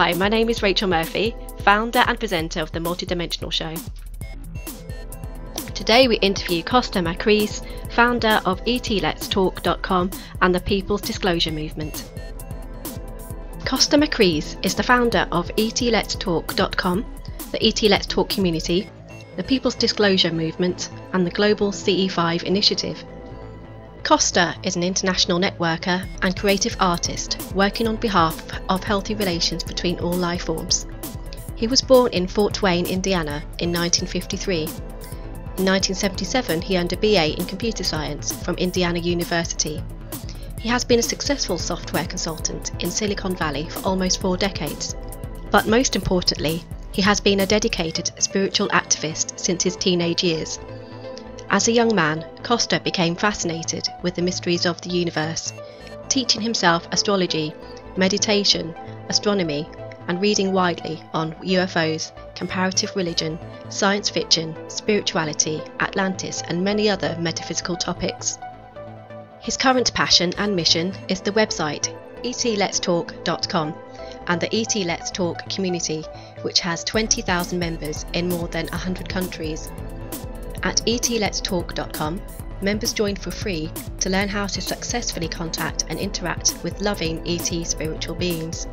Hi, my name is Rachel Murphy, founder and presenter of the Multidimensional Show. Today we interview Kosta Makreas, founder of ETLetsTalk.com and the People's Disclosure Movement. Kosta Makreas is the founder of ETLetsTalk.com, the ETLetsTalk community, the People's Disclosure Movement and the Global CE5 initiative. Kosta is an international networker and creative artist working on behalf of healthy relations between all life forms. He was born in Fort Wayne, Indiana in 1953. In 1977 he earned a BA in Computer Science from Indiana University. He has been a successful software consultant in Silicon Valley for almost 4 decades. But most importantly, he has been a dedicated spiritual activist since his teenage years. As a young man, Kosta became fascinated with the mysteries of the universe, teaching himself astrology, meditation, astronomy, and reading widely on UFOs, comparative religion, science fiction, spirituality, Atlantis, and many other metaphysical topics. His current passion and mission is the website ETLetsTalk.com and the ETLetsTalk community, which has 20,000 members in more than 100 countries. At ETLetsTalk.com, members join for free to learn how to successfully contact and interact with loving ET spiritual beings.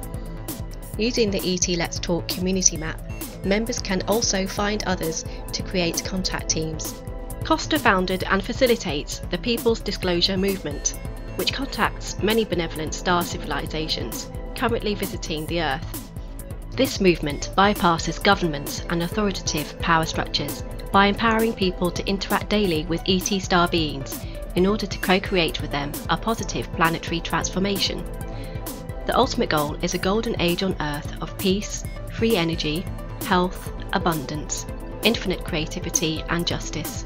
Using the ETLetsTalk community map, members can also find others to create contact teams. Kosta founded and facilitates the People's Disclosure Movement, which contacts many benevolent star civilizations currently visiting the Earth. This movement bypasses governments and authoritative power structures by empowering people to interact daily with ET star beings in order to co-create with them a positive planetary transformation. The ultimate goal is a golden age on Earth of peace, free energy, health, abundance, infinite creativity and justice.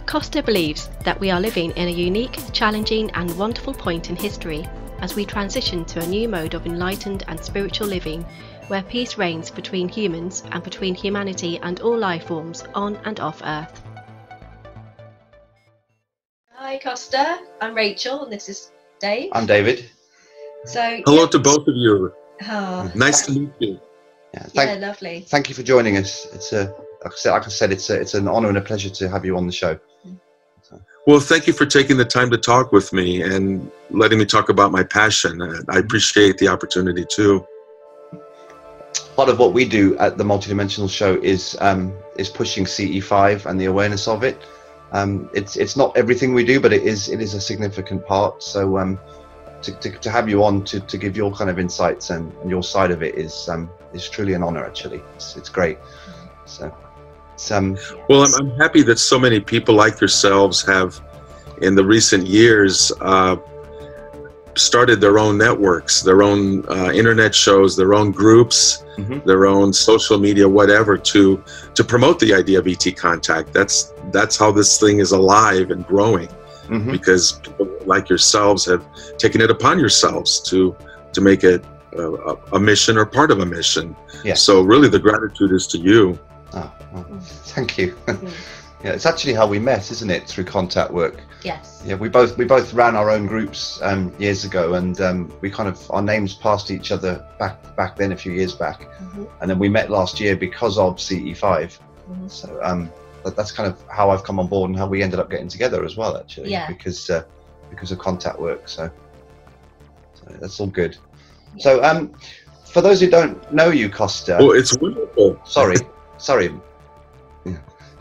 Kosta believes that we are living in a unique, challenging and wonderful point in history as we transition to a new mode of enlightened and spiritual living where peace reigns between humans and between humanity and all life forms on and off Earth. Hi Kosta, I'm Rachel and this is Dave. I'm David. So hello to both of you. Oh, nice to meet you. Yeah, lovely. Thank you for joining us. It's like I said, it's an honor and a pleasure to have you on the show. Well, thank you for taking the time to talk with me and letting me talk about my passion. I appreciate the opportunity too. Part of what we do at the Multidimensional Show is pushing CE5 and the awareness of it. It's not everything we do, but it is a significant part. So to have you on to give your kind of insights and your side of it is truly an honor. Actually, it's great. So. Well, I'm happy that so many people like yourselves have, in the recent years, started their own networks, their own internet shows, their own groups, their own social media, whatever, to promote the idea of ET contact. That's how this thing is alive and growing, because people like yourselves have taken it upon yourselves to make it a mission or part of a mission. Yes. So really, the gratitude is to you. Oh, well, thank you. Yeah, it's actually how we met, isn't it? Through contact work. Yes. Yeah, we both ran our own groups years ago, and we kind of, our names passed each other back then, a few years back, and then we met last year because of CE5. So that's kind of how I've come on board and how we ended up getting together as well, actually. Yeah. Because of contact work. So that's all good. Yeah. So for those who don't know you, Kosta. Oh, it's wonderful. Sorry.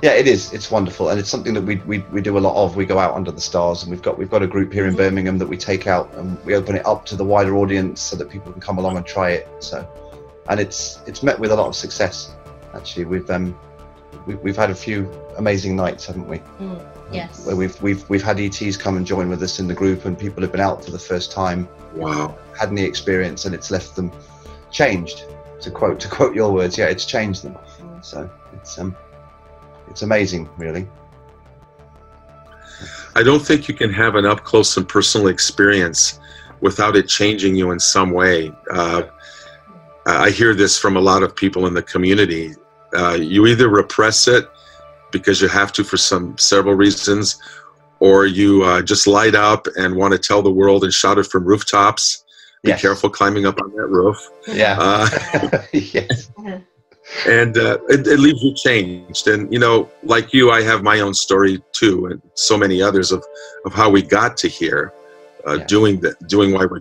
Yeah, it is. It's wonderful, and it's something that we do a lot of. We go out under the stars, and we've got a group here in Birmingham that we take out and we open it up to the wider audience so that people can come along and try it. So, and it's met with a lot of success. Actually, we've had a few amazing nights, haven't we? Yes. Where we've had ETs come and join with us in the group, and people have been out for the first time. Wow. Had the experience, and it's left them changed. To quote your words, yeah, it's changed them. So it's amazing, really. I don't think you can have an up close and personal experience without it changing you in some way. I hear this from a lot of people in the community. You either repress it because you have to for several reasons, or you just light up and want to tell the world and shout it from rooftops. Be careful climbing up on that roof. Yeah. Yes. And it leaves you changed. And, you know, like you, I have my own story too, and so many others of how we got to here, doing what we're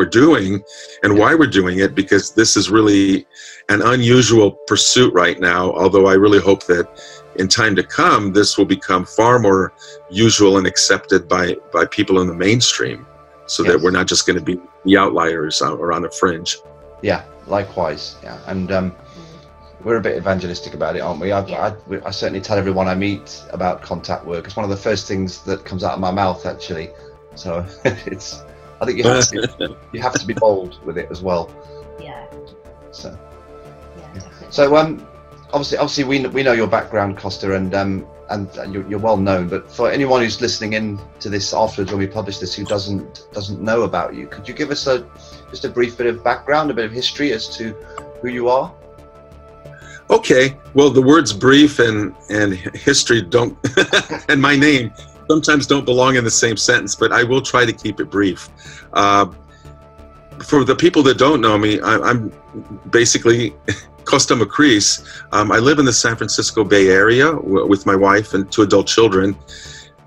doing and why we're doing it, because this is really an unusual pursuit right now. Although I really hope that in time to come, this will become far more usual and accepted by people in the mainstream, so that we're not just going to be the outliers or on the fringe. Yeah, likewise. Yeah, and we're a bit evangelistic about it, aren't we? I certainly tell everyone I meet about contact work. It's one of the first things that comes out of my mouth, actually. So it's. I think you have to be bold with it as well. Yeah. So. Yeah, definitely. So obviously we know your background, Kosta, and you're well known. But for anyone who's listening in to this afterwards, when we publish this, who doesn't know about you, could you give us just a brief bit of background, a bit of history as to who you are? Okay. Well, the words brief and history don't, and my name sometimes don't belong in the same sentence, but I will try to keep it brief. For the people that don't know me, I'm basically Kosta Makreas. I live in the San Francisco Bay Area with my wife and 2 adult children,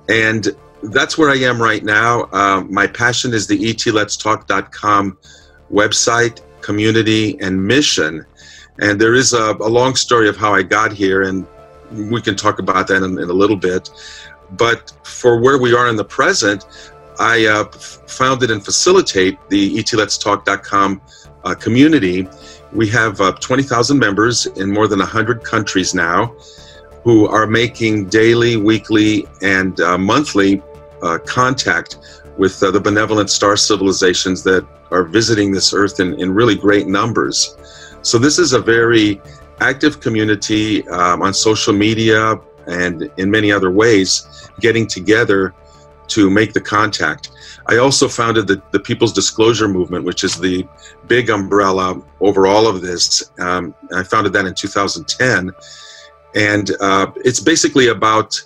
and that's where I am right now. My passion is the ETLetsTalk.com website, community, and mission. And there is a long story of how I got here, and we can talk about that in a little bit. But for where we are in the present, I founded and facilitate the ETLetsTalk.com community. We have 20,000 members in more than 100 countries now, who are making daily, weekly, and monthly contact with the benevolent star civilizations that are visiting this earth in really great numbers. So this is a very active community on social media and in many other ways, getting together to make the contact. I also founded the People's Disclosure Movement, which is the big umbrella over all of this. I founded that in 2010. And it's basically about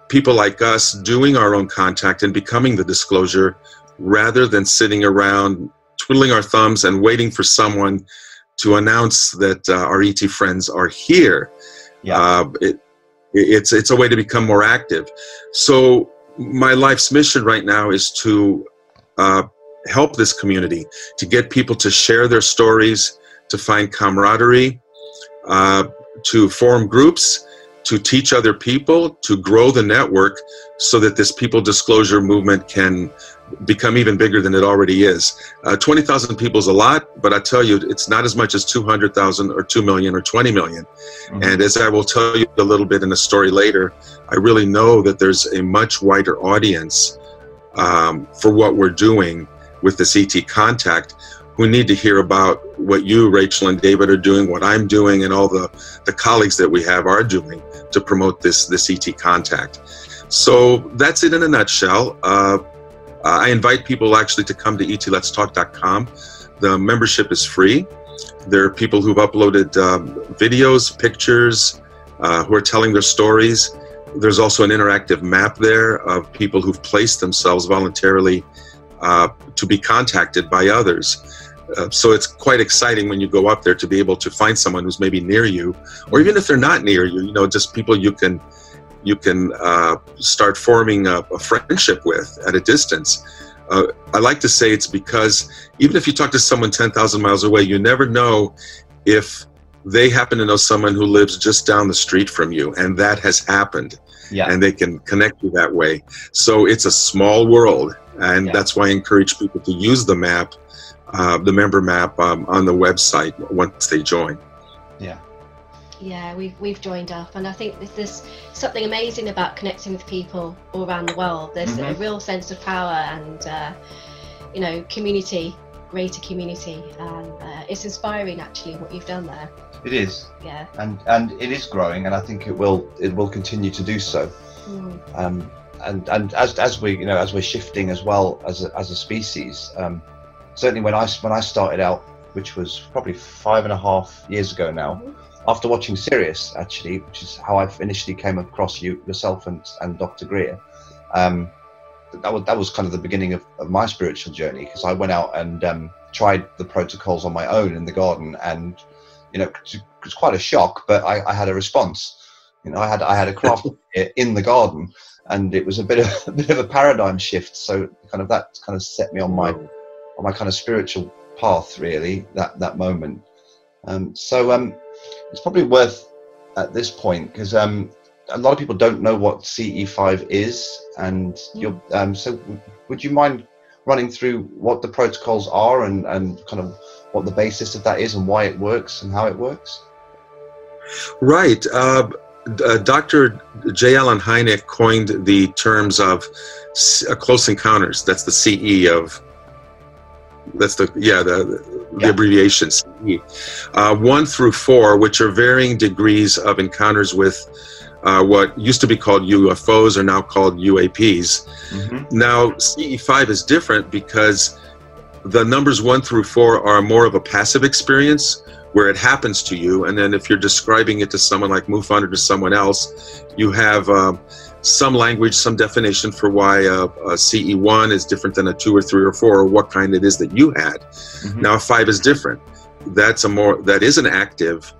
people like us doing our own contact and becoming the disclosure, rather than sitting around twiddling our thumbs and waiting for someone to announce that our ET friends are here. Yeah. It's a way to become more active. So my life's mission right now is to help this community, to get people to share their stories, to find camaraderie, to form groups, to teach other people, to grow the network, so that this people disclosure movement can become even bigger than it already is. 20,000 people is a lot, but I tell you, it's not as much as 200,000 or 2 million or 20 million. Mm-hmm. And as I will tell you a little bit in a story later, I really know that there's a much wider audience for what we're doing with this ET contact, who need to hear about what you, Rachel, and David are doing, what I'm doing, and all the colleagues that we have are doing to promote this ET contact. So that's it in a nutshell. I invite people actually to come to ETLetsTalk.com. The membership is free. There are people who've uploaded videos, pictures, who are telling their stories. There's also an interactive map there of people who've placed themselves voluntarily to be contacted by others. So it's quite exciting when you go up there to be able to find someone who's maybe near you, or even if they're not near you, just people you can start forming a friendship with at a distance. I like to say it's because even if you talk to someone 10,000 miles away, you never know if they happen to know someone who lives just down the street from you, and that has happened. Yeah. And they can connect you that way. So it's a small world, and that's why I encourage people to use the map, the member map on the website once they join. Yeah. Yeah, we've joined up, and I think there's something amazing about connecting with people all around the world. There's a real sense of power and community, greater community, and it's inspiring actually what you've done there. It is. Yeah. And it is growing, and I think it will continue to do so. And as we're shifting as well as a species, certainly when I started out, which was probably 5.5 years ago now. After watching Sirius, actually, which is how I initially came across yourself and Dr. Greer, that was kind of the beginning of my spiritual journey, because I went out and tried the protocols on my own in the garden, and it was quite a shock, but I had a response. I had a craft in the garden, and it was a bit of a paradigm shift. So that set me on my kind of spiritual path, really, that moment. It's probably worth at this point, because a lot of people don't know what CE5 is, and so would you mind running through what the protocols are and kind of what the basis of that is and why it works and how it works? Right. Dr. J. Allen Hynek coined the terms of close encounters. That's the CE of. That's the abbreviation CE. 1 through 4, which are varying degrees of encounters with what used to be called UFOs, are now called UAPs. Mm-hmm. Now, CE5 is different because the numbers 1 through 4 are more of a passive experience, where it happens to you, and then if you're describing it to someone like MUFON or to someone else, you have some language, some definition for why a CE1 is different than a 2 or 3 or 4, or what kind it is that you had. Mm-hmm. Now, a 5 is different. That is an active,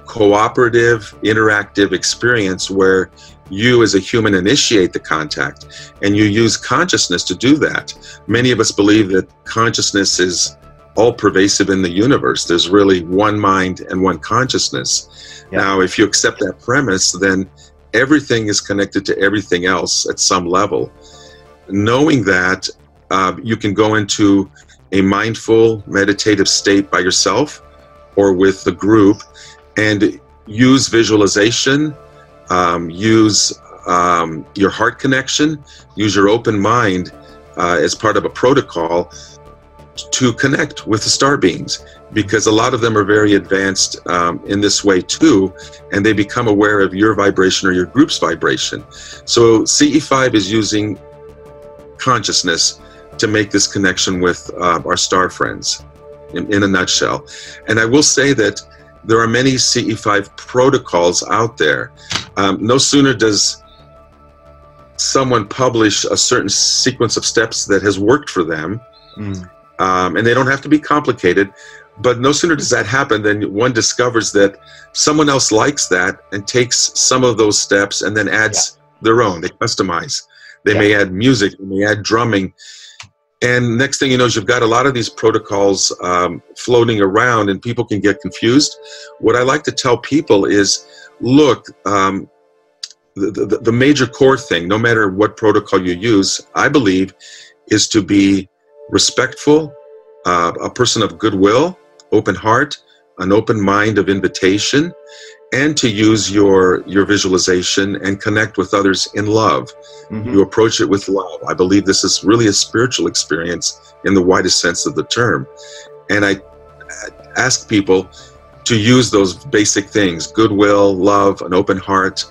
cooperative, interactive experience where you as a human initiate the contact, and you use consciousness to do that. Many of us believe that consciousness is all pervasive in the universe. There's really one mind and one consciousness. Yep. Now, if you accept that premise, then everything is connected to everything else at some level. Knowing that, you can go into a mindful, meditative state by yourself or with the group, and use visualization, use your heart connection, use your open mind as part of a protocol to connect with the star beings, because a lot of them are very advanced in this way too, and they become aware of your vibration or your group's vibration. So CE5 is using consciousness to make this connection with our star friends, in a nutshell. And I will say that there are many CE5 protocols out there. No sooner does someone publish a certain sequence of steps that has worked for them, and they don't have to be complicated, but no sooner does that happen than one discovers that someone else likes that and takes some of those steps and then adds their own. They customize. They may add music, they may add drumming. And next thing you know, you've got a lot of these protocols floating around, and people can get confused. What I like to tell people is, look, the major core thing, no matter what protocol you use, I believe, is to be respectful, a person of goodwill, open heart, an open mind of invitation, and to use your visualization and connect with others in love. Mm-hmm. You approach it with love. I believe this is really a spiritual experience in the widest sense of the term. And I ask people to use those basic things: goodwill, love, an open heart,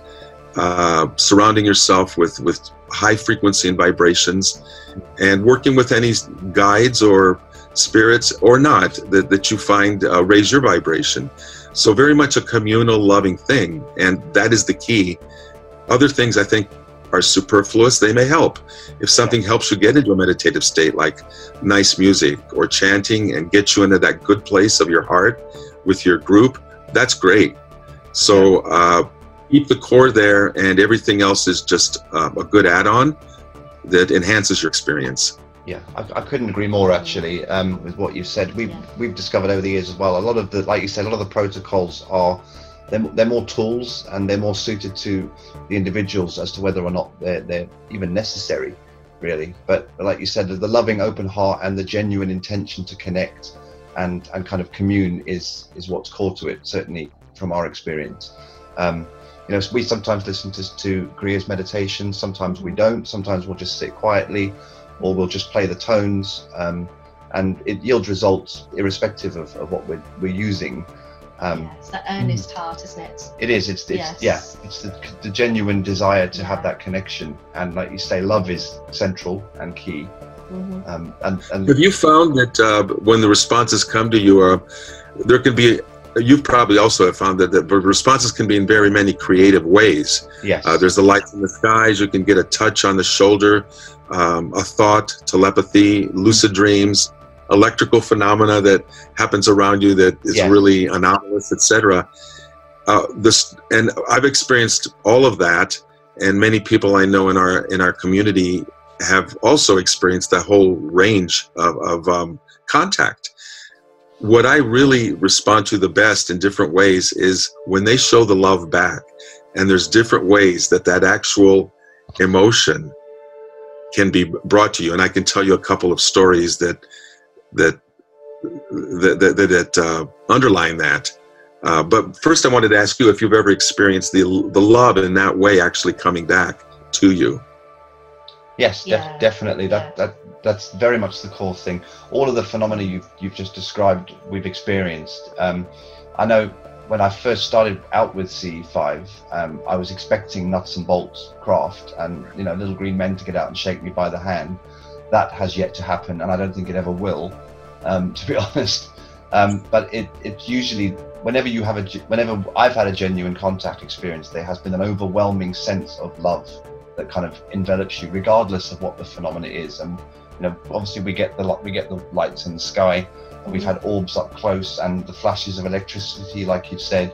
surrounding yourself with high frequency and vibrations, and working with any guides or spirits or not that you find raise your vibration. So very much a communal, loving thing, and that is the key. Other things, I think, are superfluous. They may help. If something helps you get into a meditative state, like nice music or chanting, and get you into that good place of your heart with your group, that's great. So keep the core there, and everything else is just a good add-on that enhances your experience. Yeah, I couldn't agree more, actually, with what you've said. We've discovered over the years as well, a lot of the, like you said, a lot of the protocols they're more tools, and they're more suited to the individuals as to whether or not they're even necessary, really. But like you said, the loving, open heart and the genuine intention to connect and kind of commune is what's core to it, certainly from our experience. We sometimes listen to Kriya's meditation, sometimes we don't, sometimes we'll just sit quietly, or we'll just play the tones, and it yields results irrespective of what we're using. It's that earnest heart, isn't it? It is. It's the genuine desire to have that connection, and like you say, love is central and key. Mm-hmm. And have you found that when the responses come to you, there can be you've probably also have found that the responses can be in very many creative ways. Yes. There's the lights in the skies. You can get a touch on the shoulder, a thought, telepathy, lucid dreams, electrical phenomena that happens around you that is really anomalous, etc. And I've experienced all of that, and many people I know in our community have also experienced that whole range of contact. What I really respond to the best in different ways is when they show the love back, and there's different ways that actual emotion can be brought to you. And I can tell you a couple of stories that underline that. But first, I wanted to ask you if you've ever experienced the love in that way actually coming back to you. Yes, definitely. That's very much the core thing. All of the phenomena you've just described, we've experienced. I know when I first started out with CE5, I was expecting nuts and bolts craft and little green men to get out and shake me by the hand. That has yet to happen, and I don't think it ever will, to be honest. But it's usually whenever I've had a genuine contact experience, there has been an overwhelming sense of love that kind of envelops you, regardless of what the phenomena is. And obviously we get the lights in the sky, and we've had orbs up close, and the flashes of electricity, like you've said,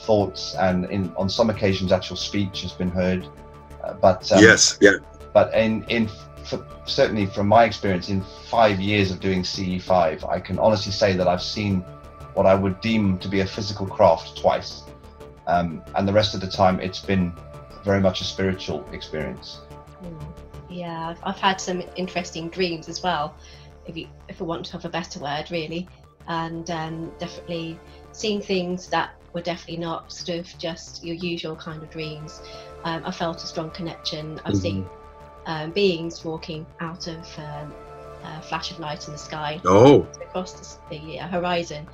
thoughts, and on some occasions actual speech has been heard. But certainly from my experience in 5 years of doing CE5, I can honestly say that I've seen what I would deem to be a physical craft twice, and the rest of the time it's been very much a spiritual experience. Yeah, I've had some interesting dreams as well, if I want to have a better word, really, and definitely seeing things that were definitely not sort of just your usual kind of dreams. I felt a strong connection. I've seen beings walking out of a flash of light in the sky across the horizon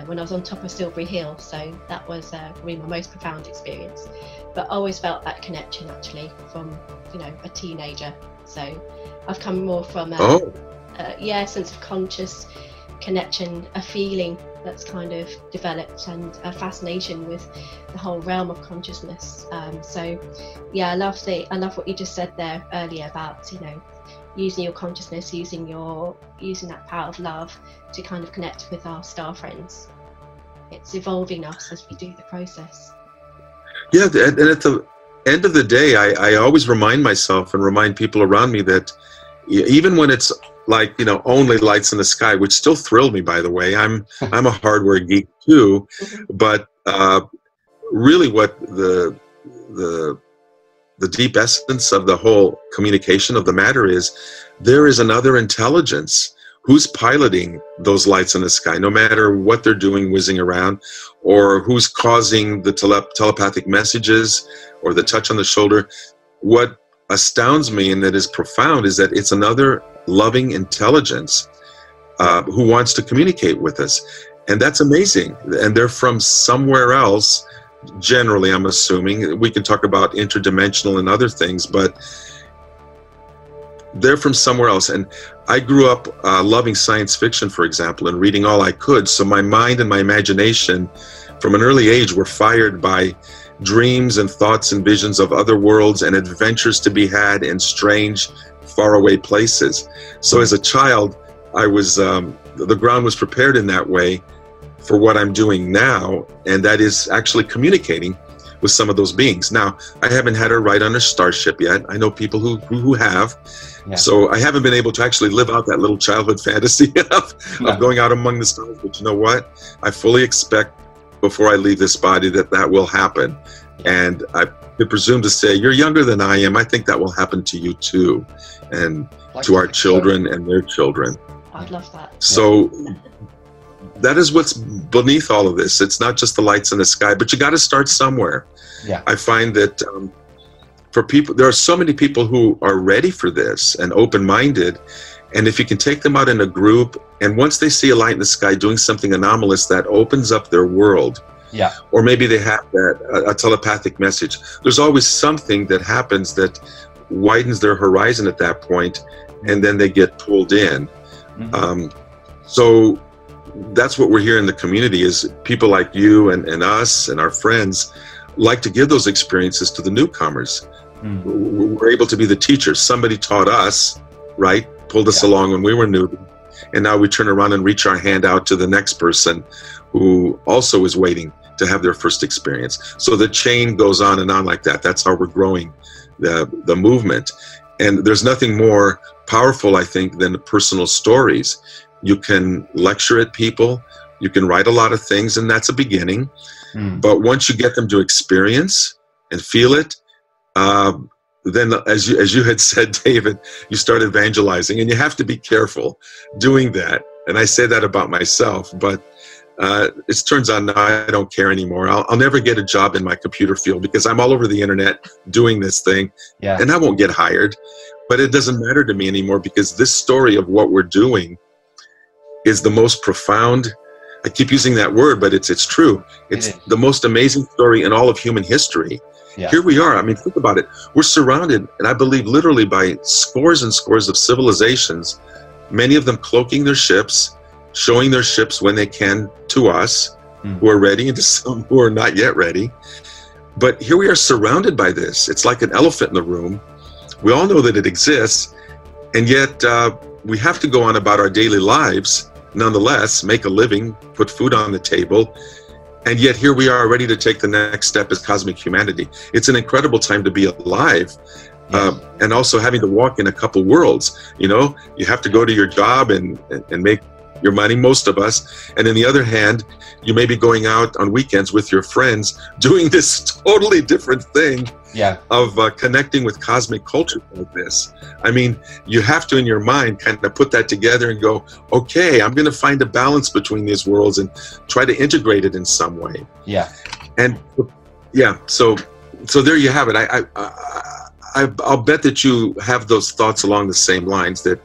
when I was on top of Silbury Hill, so that was really my most profound experience. But I always felt that connection actually from a teenager, so I've come more from a sense of conscious connection, a feeling that's kind of developed, and a fascination with the whole realm of consciousness. So yeah, I love what you just said there earlier about using your consciousness, using that power of love to kind of connect with our star friends. It's evolving us as we do the process. Yeah, and at the end of the day, I always remind myself and remind people around me that even when it's like only lights in the sky, which still thrilled me, by the way. I'm a hardware geek too, but really what the deep essence of the whole communication of the matter is, there is another intelligence who's piloting those lights in the sky, no matter what they're doing whizzing around, or who's causing the telepathic messages or the touch on the shoulder. What astounds me and that is profound is that it's another loving intelligence who wants to communicate with us, and that's amazing. And they're from somewhere else. Generally, I'm assuming we can talk about interdimensional and other things, but they're from somewhere else. And I grew up loving science fiction, for example, and reading all I could. So my mind and my imagination from an early age were fired by dreams and thoughts and visions of other worlds and adventures to be had in strange, faraway places. So as a child, I was the ground was prepared in that way for what I'm doing now, and that is actually communicating with some of those beings. Now, I haven't had a ride on a starship yet. I know people who have. Yeah. So I haven't been able to actually live out that little childhood fantasy of going out among the stars. But you know what? I fully expect before I leave this body that will happen. And I presume to say, you're younger than I am. I think that will happen to you too, and to our children and their children. I'd love that. So that is what's beneath all of this. It's not just the lights in the sky, but you got to start somewhere. Yeah. I find that for people, there are so many people who are ready for this and open-minded, and if you can take them out in a group, and once they see a light in the sky doing something anomalous, that opens up their world. Yeah. Or maybe they have a telepathic message. There's always something that happens that widens their horizon at that point, and then they get pulled in. Mm-hmm. So that's what we're hearing in the community, is people like you and us and our friends like to give those experiences to the newcomers. We're able to be the teachers. Somebody taught us, right? Pulled us along when we were new, and now we turn around and reach our hand out to the next person who also is waiting to have their first experience. So the chain goes on and on like that. That's how we're growing the movement. And there's nothing more powerful, I think, than the personal stories. You can lecture at people, you can write a lot of things, and that's a beginning. But once you get them to experience and feel it, then as you had said, David, you start evangelizing, and you have to be careful doing that. And I say that about myself, but it turns out now I don't care anymore. I'll never get a job in my computer field because I'm all over the internet doing this thing, and I won't get hired. But it doesn't matter to me anymore, because this story of what we're doing is the most profound. I keep using that word, but it's true. It's the most amazing story in all of human history. Here we are. I mean, think about it. We're surrounded, and I believe literally by scores and scores of civilizations, many of them cloaking their ships, showing their ships when they can to us, who are ready, and to some who are not yet ready. But here we are surrounded by this. It's like an elephant in the room. We all know that it exists, and yet we have to go on about our daily lives, nonetheless, make a living, put food on the table, and yet here we are ready to take the next step as cosmic humanity. It's an incredible time to be alive, and also having to walk in a couple worlds. You know, you have to go to your job and make your money, most of us, and on the other hand, you may be going out on weekends with your friends doing this totally different thing of connecting with cosmic culture like this. I mean, you have to, in your mind, kind of put that together and go, okay, I'm going to find a balance between these worlds and try to integrate it in some way. And so there you have it. I'll bet that you have those thoughts along the same lines, that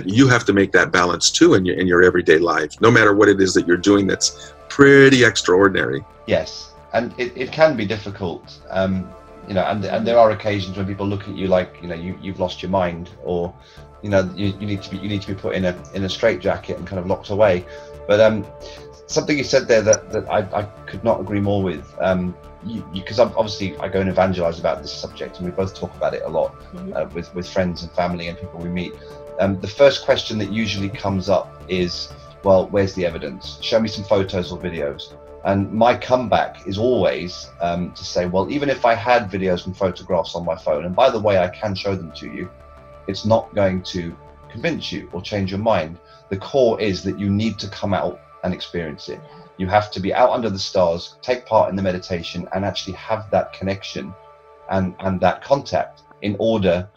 you have to make that balance too in your everyday life, no matter what it is that you're doing that's pretty extraordinary. Yes, and it can be difficult, you know, and there are occasions when people look at you like, you know, you've lost your mind, or you know, you need to be put in a straitjacket and kind of locked away. But something you said there that I could not agree more with, because obviously I go and evangelize about this subject, and we both talk about it a lot with friends and family and people we meet. The first question that usually comes up is, well, where's the evidence? Show me some photos or videos. And my comeback is always to say, well, even if I had videos and photographs on my phone, and by the way, I can show them to you, it's not going to convince you or change your mind. The core is that you need to come out and experience it. You have to be out under the stars, take part in the meditation, and actually have that connection and that contact in order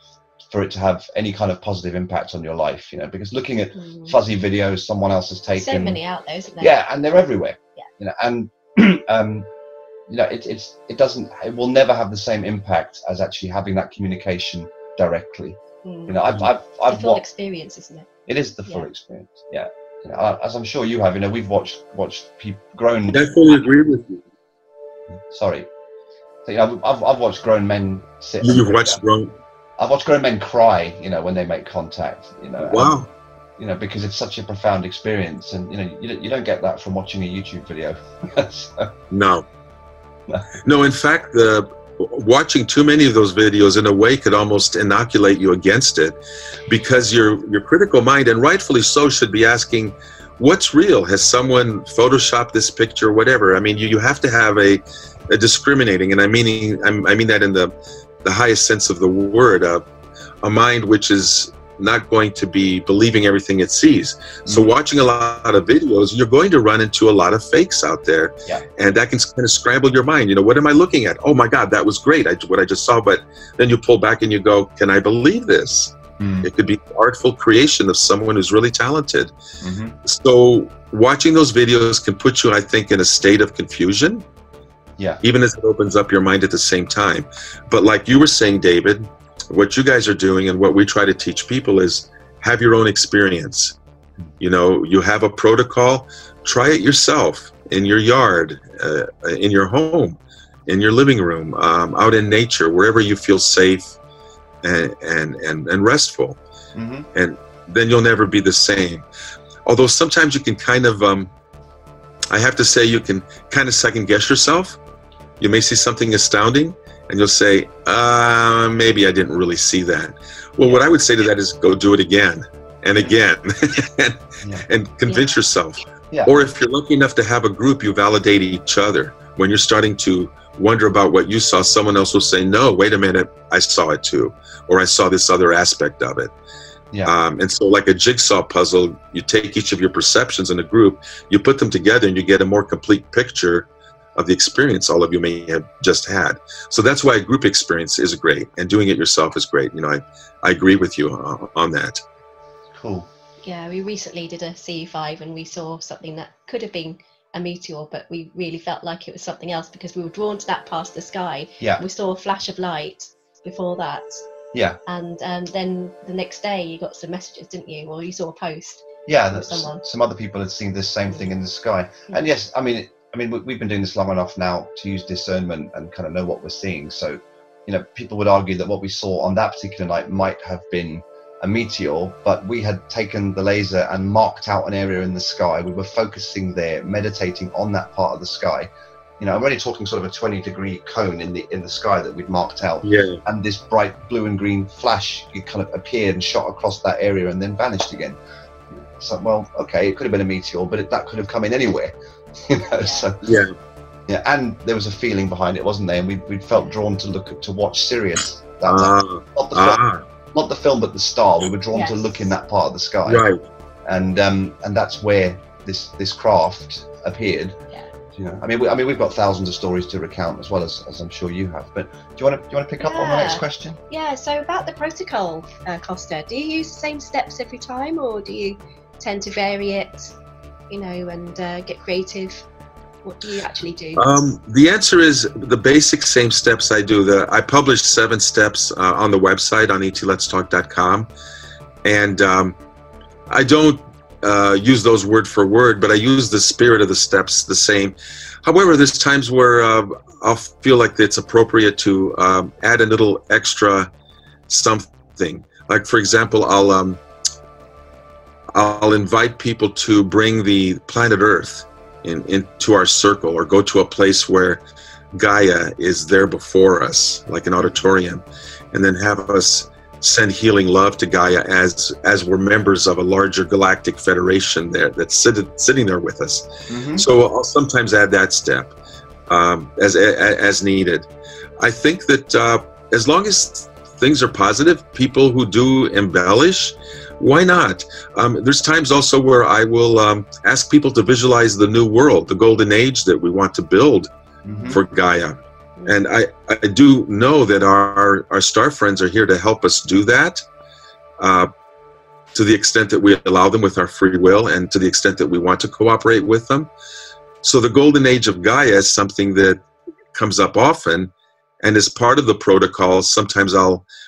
for it to have any kind of positive impact on your life, you know, because looking at fuzzy videos someone else has taken, so many out there, isn't there? Yeah, and they're everywhere. You know, and you know, it will never have the same impact as actually having that communication directly. You know, I've the full experience, isn't it? It is the full experience. Yeah, you know, as I'm sure you have. You know, we've watched people grown. I fully agree with you. Sorry, so, you know, I've watched grown men sit. You've watched grown. I've watched grown men cry, you know, when they make contact, you know. Wow. And, you know, because it's such a profound experience, and you know, you don't get that from watching a YouTube video. So, no. In fact, watching too many of those videos in a way could almost inoculate you against it, because your critical mind, and rightfully so, should be asking, what's real? Has someone photoshopped this picture, whatever? I mean, you have to have a discriminating, and I mean that in the highest sense of the word, a mind which is not going to be believing everything it sees. So watching a lot of videos, you're going to run into a lot of fakes out there, and that can kind of scramble your mind. You know, what am I looking at? Oh my God, that was great, what I just saw. But then you pull back and you go, can I believe this? It could be an artful creation of someone who's really talented. So watching those videos can put you, I think, in a state of confusion, even as it opens up your mind at the same time. But like you were saying, David, what you guys are doing and what we try to teach people is have your own experience. You know, you have a protocol, try it yourself in your yard, in your home, in your living room, out in nature, wherever you feel safe and restful. And then you'll never be the same. although sometimes you can kind of, I have to say, you can kind of second guess yourself. You may see something astounding and you'll say, maybe I didn't really see that. Well, what I would say to that is go do it again and again and convince yourself. Yeah. Or if you're lucky enough to have a group, you validate each other. When you're starting to wonder about what you saw, someone else will say, no, wait a minute, I saw it too. Or I saw this other aspect of it. Yeah. And so like a jigsaw puzzle, you take each of your perceptions in a group, you put them together and you get a more complete picture of the experience all of you may have just had. So that's why a group experience is great, and doing it yourself is great. You know, I agree with you on that. Cool. Yeah, we recently did a CE5 and we saw something that could have been a meteor, but we really felt like it was something else because we were drawn to that past the sky. Yeah. We saw a flash of light before that. Yeah. And then the next day you got some messages, didn't you? Or you saw a post. Yeah, from that someone. some other people had seen this same thing in the sky. And yes, I mean, we've been doing this long enough now to use discernment and kind of know what we're seeing. So, you know, people would argue that what we saw on that particular night might have been a meteor, but we had taken the laser and marked out an area in the sky. We were focusing there, meditating on that part of the sky. You know, I'm only talking sort of a 20-degree cone in the sky that we'd marked out. Yeah. And this bright blue and green flash, it kind of appeared and shot across that area and then vanished again. So, well, okay, it could have been a meteor, but that could have come in anywhere. You know, so yeah, and there was a feeling behind it, wasn't there? And we felt drawn to watch Sirius. Not the film, but the star. We were drawn to look in that part of the sky, right? And that's where this craft appeared. Yeah. You know, I mean, we've got thousands of stories to recount as well as I'm sure you have. But do you want to pick up on the next question? Yeah. So about the protocol, Kosta, do you use the same steps every time, or do you tend to vary it? You know, and get creative? What do you actually do? The answer is the basic same steps I do. I published 7 steps on the website on ETLetsTalk.com, and I don't use those word for word, but I use the spirit of the steps the same. However, there's times where I'll feel like it's appropriate to add a little extra something. Like, for example, I'll invite people to bring the planet Earth into our circle, or go to a place where Gaia is there before us, like an auditorium, and then have us send healing love to Gaia as we're members of a larger galactic federation there that's sitting there with us. Mm-hmm. So I'll sometimes add that step as needed. I think that as long as things are positive, people who do embellish, why not? There's times also where I will ask people to visualize the new world, the golden age that we want to build for Gaia. And I do know that our star friends are here to help us do that to the extent that we allow them with our free will, and to the extent that we want to cooperate with them. So the golden age of Gaia is something that comes up often, and as part of the protocol, sometimes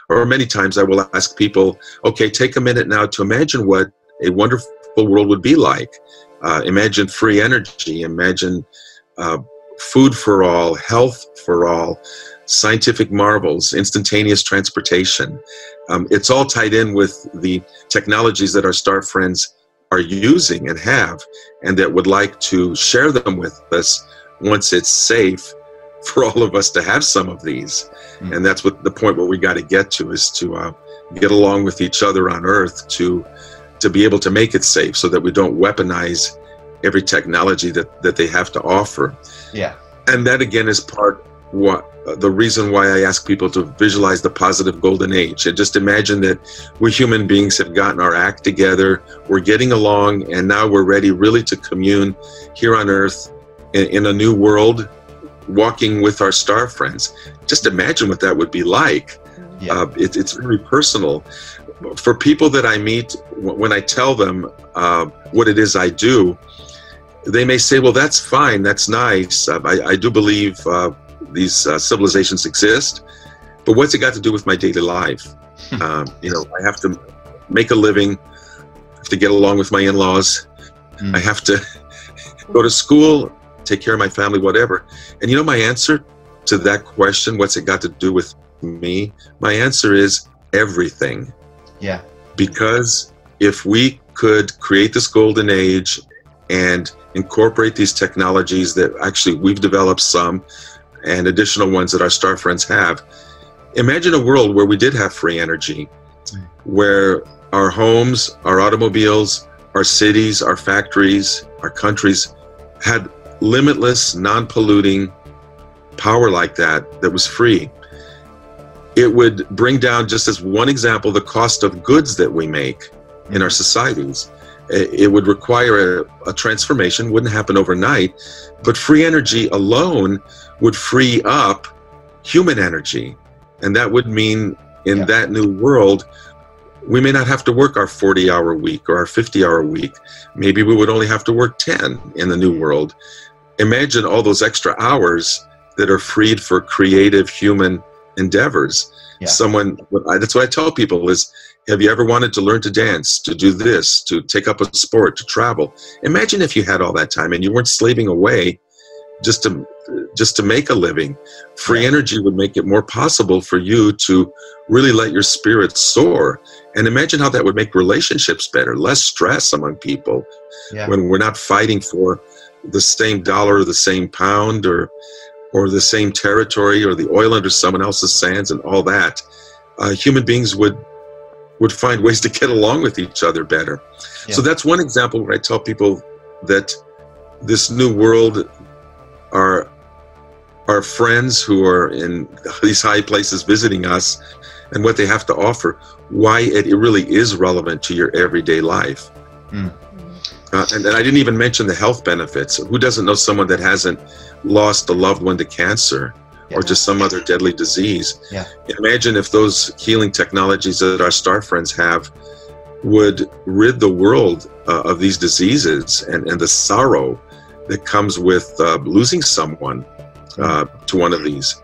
many times I will ask people, okay, take a minute now to imagine what a wonderful world would be like. Imagine free energy, imagine food for all, health for all, scientific marvels, instantaneous transportation. It's all tied in with the technologies that our star friends are using and have, and that would like to share them with us once it's safe for all of us to have some of these. And that's what the point where we got to get to, is to get along with each other on Earth to be able to make it safe, so that we don't weaponize every technology that they have to offer. Yeah. And that again is the reason why I ask people to visualize the positive golden age, and just imagine that we human beings have gotten our act together, we're getting along, and now we're ready really to commune here on Earth in a new world, walking with our star friends. Just imagine what that would be like. Yeah. It's very personal. For people that I meet, when I tell them what it is I do, they may say, well, that's fine, that's nice. I do believe these civilizations exist, but what's it got to do with my daily life? You know, I have to make a living, I have to get along with my in-laws, I have to go to school, take care of my family, whatever. And you know my answer to that question, what's it got to do with me? My answer is everything. Yeah. Because if we could create this golden age and incorporate these technologies that actually we've developed some, and additional ones that our star friends have. Imagine a world where we did have free energy, where our homes, our automobiles, our cities, our factories, our countries had limitless, non-polluting power like that, that was free. It would bring down, just as one example, the cost of goods that we make in our societies. It would require a transformation, wouldn't happen overnight, but free energy alone would free up human energy. And that would mean in that new world, we may not have to work our 40-hour week or our 50-hour week. Maybe we would only have to work 10 in the new world. Imagine all those extra hours that are freed for creative human endeavors. That's what I tell people is, have you ever wanted to learn to dance, to do this, to take up a sport, to travel? Imagine if you had all that time and you weren't slaving away just to make a living. Free energy would make it more possible for you to really let your spirit soar. And imagine how that would make relationships better, less stress among people when we're not fighting for the same dollar or the same pound or the same territory or the oil under someone else's sands and all that. Human beings would find ways to get along with each other better. So that's one example where I tell people that this new world, our friends who are in these high places visiting us and what they have to offer, why it really is relevant to your everyday life. And I didn't even mention the health benefits. Who doesn't know someone that hasn't lost a loved one to cancer or just some other deadly disease? Imagine if those healing technologies that our star friends have would rid the world of these diseases and the sorrow that comes with losing someone to one of these.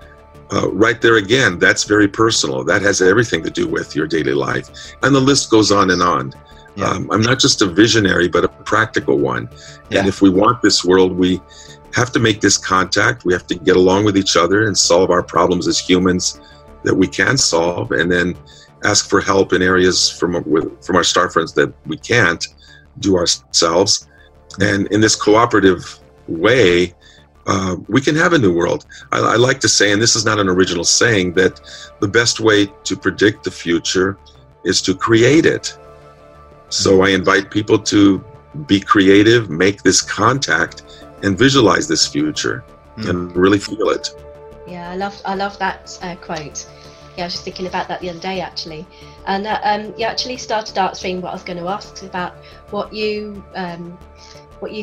Right there again, that's very personal. That has everything to do with your daily life. And the list goes on and on. I'm not just a visionary, but a practical one. And if we want this world, we have to make this contact. We have to get along with each other and solve our problems as humans that we can solve, and then ask for help in areas from our star friends that we can't do ourselves. And in this cooperative way, we can have a new world. I like to say, and this is not an original saying, that the best way to predict the future is to create it. So I invite people to be creative, make this contact, and visualize this future and really feel it. Yeah, I love that quote. Yeah, I was just thinking about that the other day actually, and you actually started answering what I was going to ask about what you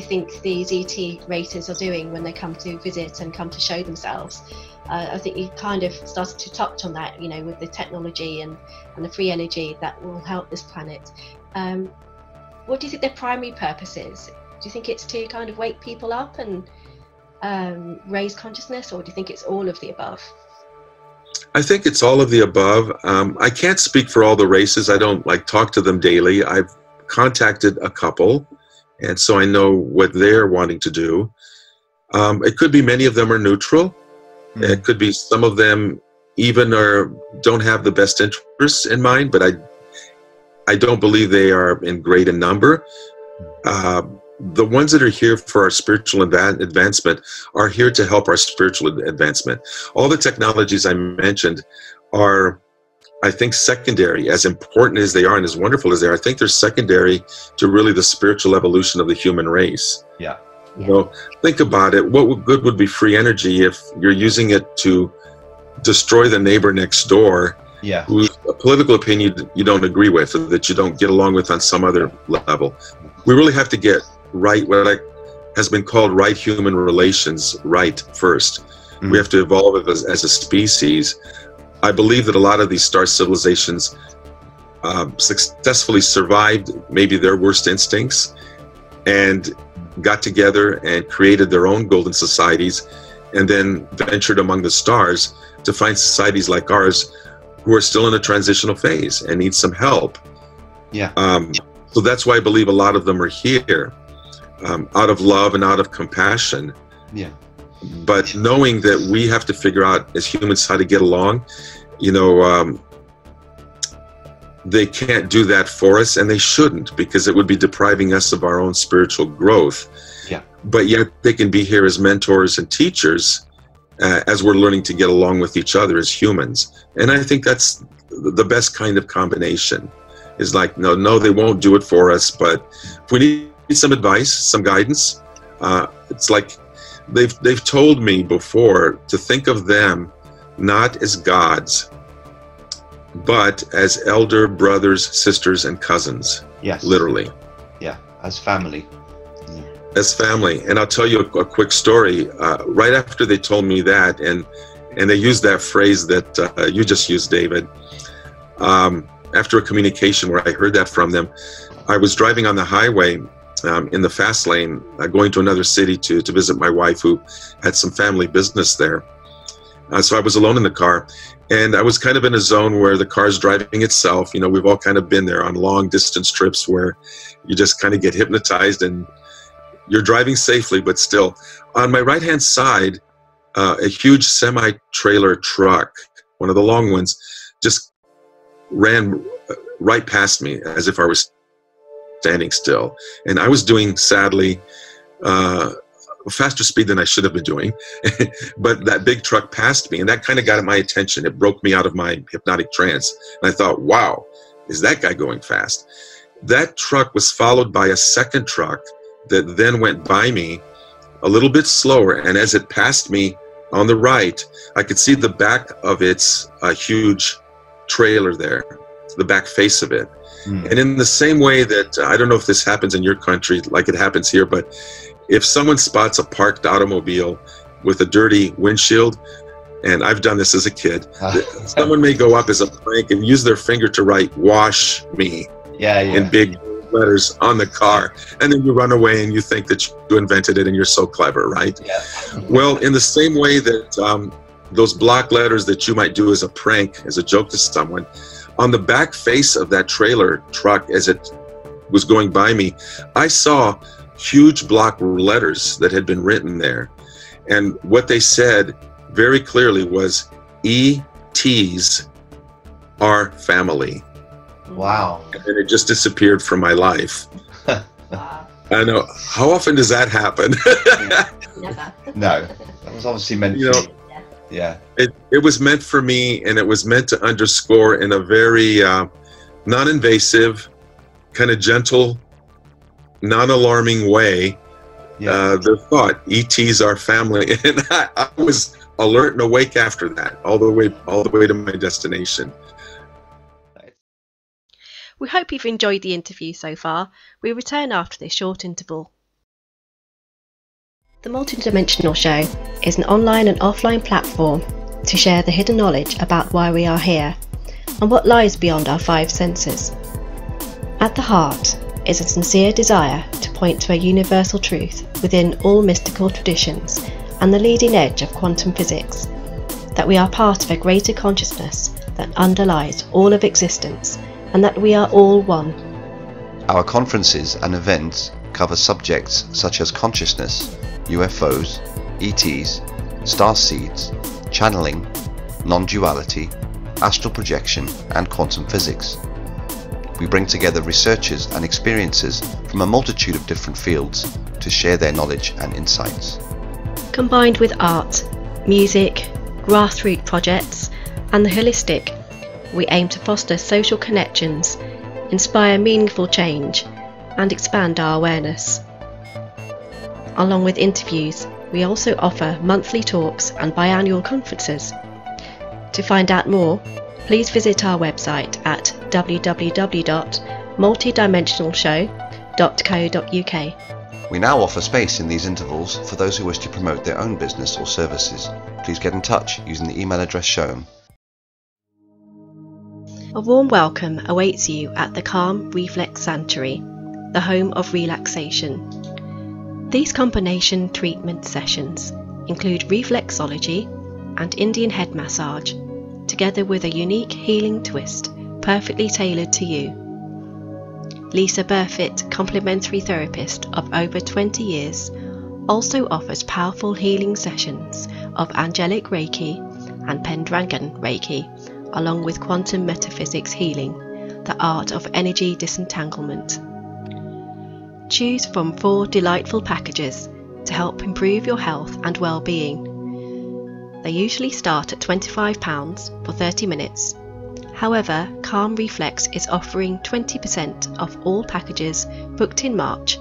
think these ET raters are doing when they come to visit and come to show themselves. I think you kind of started to touch on that, with the technology and the free energy that will help this planet. What do you think their primary purpose is? Do you think it's to kind of wake people up and raise consciousness, or do you think it's all of the above? I think it's all of the above. I can't speak for all the races. I don't talk to them daily. I've contacted a couple, and so I know what they're wanting to do. It could be many of them are neutral. It could be some of them even don't have the best interests in mind, but I don't believe they are in great in number. The ones that are here for our spiritual advancement are here to help our spiritual advancement. All the technologies I mentioned are, I think, secondary. As important as they are and as wonderful as they are, I think they're secondary to really the spiritual evolution of the human race. Think about it. What good would be free energy if you're using it to destroy the neighbor next door, whose political opinion you don't agree with, or that you don't get along with on some other level? We really have to get right what has been called right human relations right first. We have to evolve as a species. I believe that a lot of these star civilizations successfully survived maybe their worst instincts and got together and created their own golden societies, and then ventured among the stars to find societies like ours who are still in a transitional phase and need some help. So that's why I believe a lot of them are here, out of love and out of compassion. But knowing that we have to figure out as humans how to get along. they can't do that for us, and they shouldn't, because it would be depriving us of our own spiritual growth. Yeah. But yet they can be here as mentors and teachers as we're learning to get along with each other as humans. And I think that's the best kind of combination. Is like, no, they won't do it for us, but if we need some advice, some guidance, it's like they've told me before to think of them not as gods, but as elder brothers, sisters, and cousins. Yes. Literally. Yeah, as family. As family. And I'll tell you a quick story. Right after they told me that, and they used that phrase that you just used, David, after a communication where I heard that from them, I was driving on the highway in the fast lane, going to another city to visit my wife, who had some family business there. So I was alone in the car, and I was kind of in a zone where the car's driving itself. You know, we've all kind of been there on long distance trips where you just kind of get hypnotized and you're driving safely, but still. On my right-hand side, a huge semi-trailer truck, one of the long ones, just ran right past me as if I was standing still. And I was doing, sadly, faster speed than I should have been doing. But that big truck passed me, and that kind of got my attention. It broke me out of my hypnotic trance. And I thought, wow, is that guy going fast? That truck was followed by a second truck that then went by me a little bit slower. And as it passed me on the right, I could see the back of its huge trailer there, the back face of it. And in the same way that, I don't know if this happens in your country like it happens here, but if someone spots a parked automobile with a dirty windshield, and I've done this as a kid, someone may go up as a prank and use their finger to write "wash me" in big letters on the car, and then you run away and you think that you invented it and you're so clever, right? Well, in the same way that those block letters that you might do as a prank, as a joke to someone, on the back face of that trailer truck as it was going by me, I saw huge block letters that had been written there. And what they said very clearly was, ETs are family. Wow. And then it just disappeared from my life. Wow. I know. How often does that happen? Never. No, that was obviously meant You know, for you. Yeah. It was meant for me, and it was meant to underscore in a very non-invasive, kind of gentle, non-alarming way the thought, ETs are family. And I was alert and awake after that, all the way to my destination. We hope you've enjoyed the interview so far. We return after this short interval. The Multidimensional Show is an online and offline platform to share the hidden knowledge about why we are here and what lies beyond our five senses. At the heart is a sincere desire to point to a universal truth within all mystical traditions and the leading edge of quantum physics, that we are part of a greater consciousness that underlies all of existence, and that we are all one. Our conferences and events cover subjects such as consciousness, UFOs, ETs, star seeds, channeling, non-duality, astral projection, and quantum physics. We bring together researchers and experiences from a multitude of different fields to share their knowledge and insights. Combined with art, music, grassroots projects, and the holistic, we aim to foster social connections, inspire meaningful change, and expand our awareness. Along with interviews, we also offer monthly talks and biannual conferences. To find out more, please visit our website at www.multidimensionalshow.co.uk. We now offer space in these intervals for those who wish to promote their own business or services. Please get in touch using the email address shown. A warm welcome awaits you at the Calm Reflex Sanctuary, the home of relaxation. These combination treatment sessions include reflexology and Indian head massage, together with a unique healing twist perfectly tailored to you. Lisa Burfitt, complementary therapist of over 20 years, also offers powerful healing sessions of angelic Reiki and Pendragon Reiki, along with quantum metaphysics healing, the art of energy disentanglement. Choose from 4 delightful packages to help improve your health and well-being. They usually start at £25 for 30 minutes. However, Calm Reflex is offering 20% off all packages booked in March.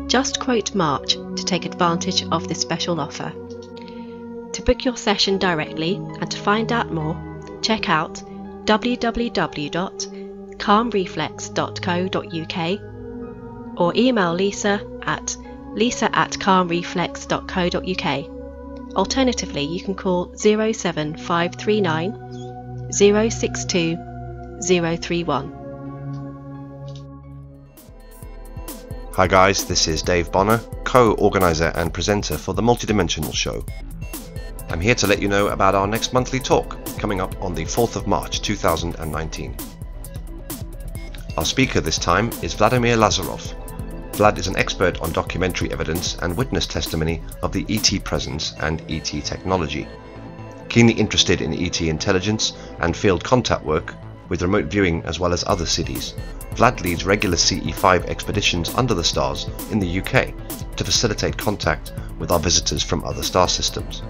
Just quote March to take advantage of this special offer. To book your session directly and to find out more, check out www.calmreflex.co.uk or email lisa@calmreflex.co.uk. Alternatively, you can call 07539 062 031. Hi guys, this is Dave Bonner, co-organiser and presenter for the Multidimensional Show. I'm here to let you know about our next monthly talk, coming up on the 4th of March 2019. Our speaker this time is Vladimir Lazarov. Vlad is an expert on documentary evidence and witness testimony of the ET presence and ET technology. Keenly interested in ET intelligence and field contact work, with remote viewing as well as other cities, Vlad leads regular CE5 expeditions under the stars in the UK to facilitate contact with our visitors from other star systems.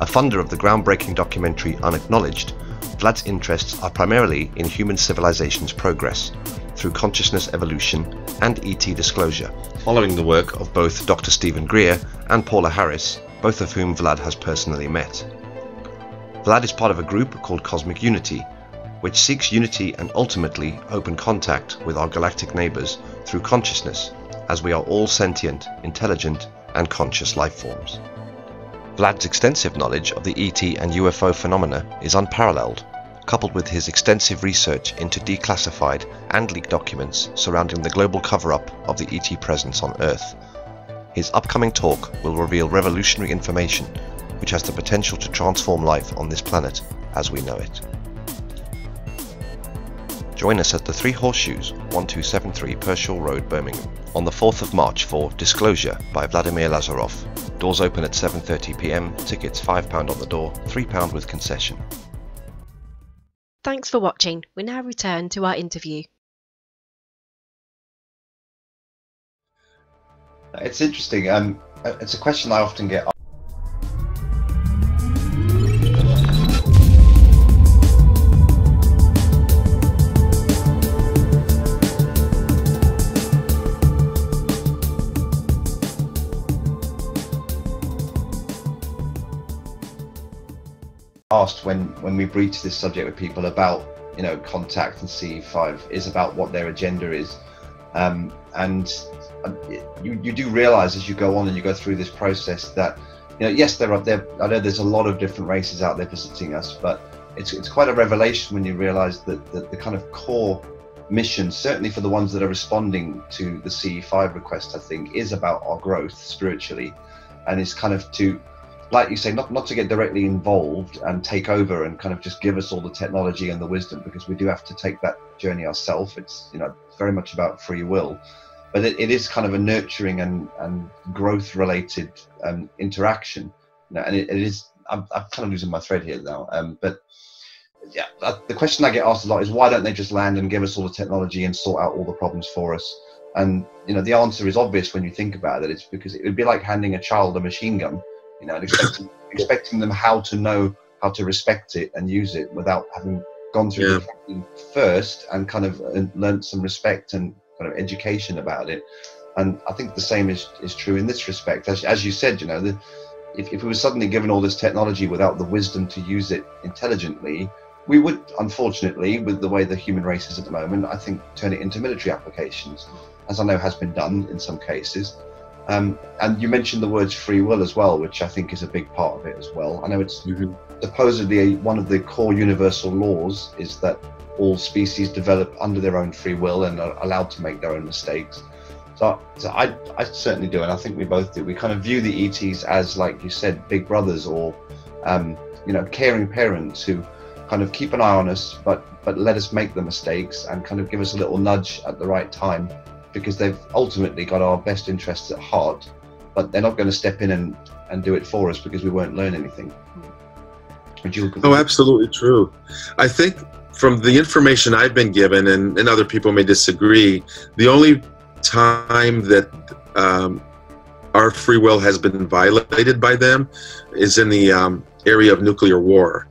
A funder of the groundbreaking documentary Unacknowledged, Vlad's interests are primarily in human civilization's progress through consciousness evolution and ET disclosure, following the work of both Dr. Stephen Greer and Paula Harris, both of whom Vlad has personally met. Vlad is part of a group called Cosmic Unity, which seeks unity and ultimately open contact with our galactic neighbors through consciousness, as we are all sentient, intelligent, and conscious life forms. Vlad's extensive knowledge of the ET and UFO phenomena is unparalleled, coupled with his extensive research into declassified and leaked documents surrounding the global cover-up of the ET presence on Earth. His upcoming talk will reveal revolutionary information which has the potential to transform life on this planet as we know it. Join us at the Three Horseshoes, 1273 Pershore Road, Birmingham, on the 4th of March for Disclosure by Vladimir Lazarov. Doors open at 7:30 p.m, tickets £5 on the door, £3 with concession. Thanks for watching. We now return to our interview. It's interesting. It's a question I often get asked when we breach this subject with people about, you know, contact and CE5 is about what their agenda is, and you do realize as you go on and you go through this process that, you know, yes, I know there's a lot of different races out there visiting us, but it's quite a revelation when you realize that the kind of core mission, certainly for the ones that are responding to the CE5 request, I think is about our growth spiritually, and it's kind of to, like you say, not to get directly involved and take over and kind of just give us all the technology and the wisdom, because we do have to take that journey ourselves. It's, you know, very much about free will, but it is kind of a nurturing and growth related interaction, you know, and it is, I'm kind of losing my thread here now, but yeah, the question I get asked a lot is, why don't they just land and give us all the technology and sort out all the problems for us? And, you know, the answer is obvious when you think about it. It's because it would be like handing a child a machine gun, you know, and expecting them how to know how to respect it and use it without having gone through the training first and kind of learned some respect and kind of education about it. And I think the same is true in this respect. As you said, you know, if we were suddenly given all this technology without the wisdom to use it intelligently, we would, unfortunately, with the way the human race is at the moment, I think, turn it into military applications, as I know has been done in some cases. And you mentioned the words free will as well, which I think is a big part of it as well. I know it's supposedly one of the core universal laws is that all species develop under their own free will and are allowed to make their own mistakes. So I certainly do, and I think we both do. We kind of view the ETs as, like you said, big brothers or, you know, caring parents who kind of keep an eye on us, but let us make the mistakes and kind of give us a little nudge at the right time, because they've ultimately got our best interests at heart, but they're not going to step in and do it for us because we won't learn anything. Would you agree? Oh, absolutely true. I think from the information I've been given, and other people may disagree, the only time that our free will has been violated by them is in the area of nuclear war.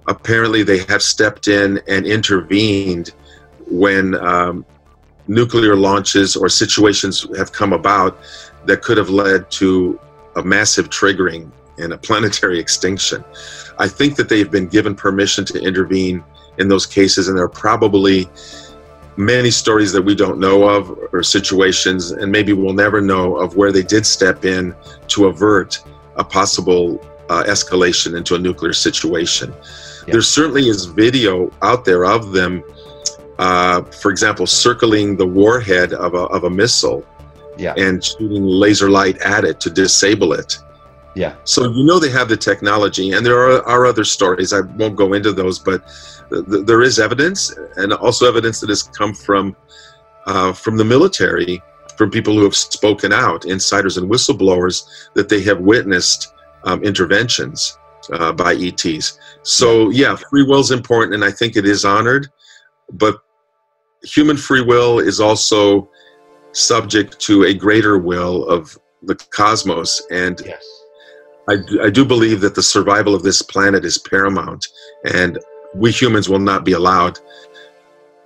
Apparently, they have stepped in and intervened when nuclear launches or situations have come about that could have led to a massive triggering and a planetary extinction. I think that they've been given permission to intervene in those cases, and there are probably many stories that we don't know of, or situations, and maybe we'll never know of, where they did step in to avert a possible escalation into a nuclear situation. Yeah. There certainly is video out there of them, for example, circling the warhead of a missile, yeah, and shooting laser light at it to disable it. Yeah. So you know they have the technology, and there are other stories. I won't go into those, but there is evidence, and also evidence that has come from the military, from people who have spoken out, insiders and whistleblowers, that they have witnessed interventions by ETs. So yeah, free will is important, and I think it is honored, but human free will is also subject to a greater will of the cosmos, and yes, I do believe that the survival of this planet is paramount, and we humans will not be allowed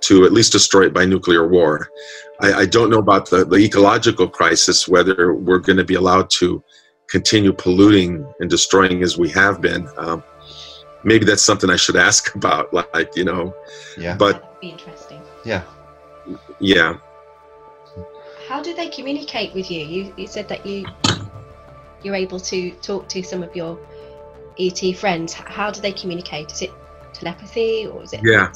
to at least destroy it by nuclear war. I don't know about the ecological crisis, whether we're going to be allowed to continue polluting and destroying as we have been. Maybe that's something I should ask about, like, you know. Yeah. But that'd be interesting. Yeah. Yeah. How do they communicate with you? You said that you're able to talk to some of your ET friends. How do they communicate? Is it telepathy, or is it? Yeah,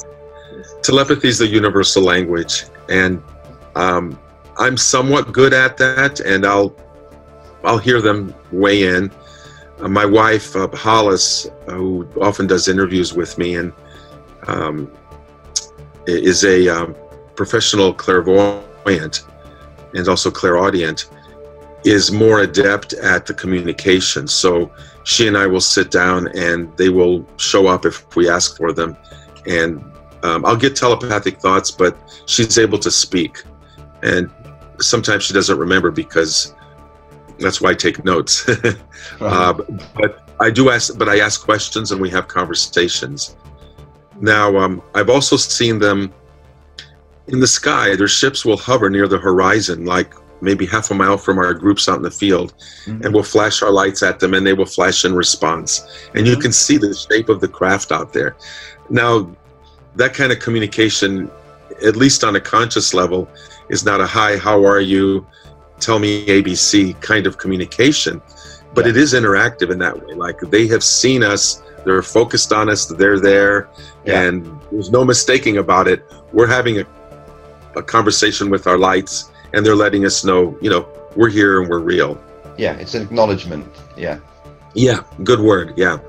telepathy is the universal language, and I'm somewhat good at that, and I'll hear them weigh in. My wife, Hollis, who often does interviews with me, and is a professional clairvoyant and also clairaudient, is more adept at the communication. So she and I will sit down, and they will show up if we ask for them. And I'll get telepathic thoughts, but she's able to speak. And sometimes she doesn't remember, because that's why I take notes. But I ask questions, and we have conversations. Now, I've also seen them in the sky. Their ships will hover near the horizon, like maybe half a mile from our groups out in the field, and we'll flash our lights at them, and they will flash in response. And you can see the shape of the craft out there. Now, that kind of communication, at least on a conscious level, is not a hi, how are you, tell me ABC kind of communication, but it is interactive in that way. Like, they have seen us, they're focused on us, they're there, and there's no mistaking about it. We're having a conversation with our lights, and they're letting us know, you know, we're here and we're real. Yeah, it's an acknowledgement. Yeah. Yeah, good word. Yeah.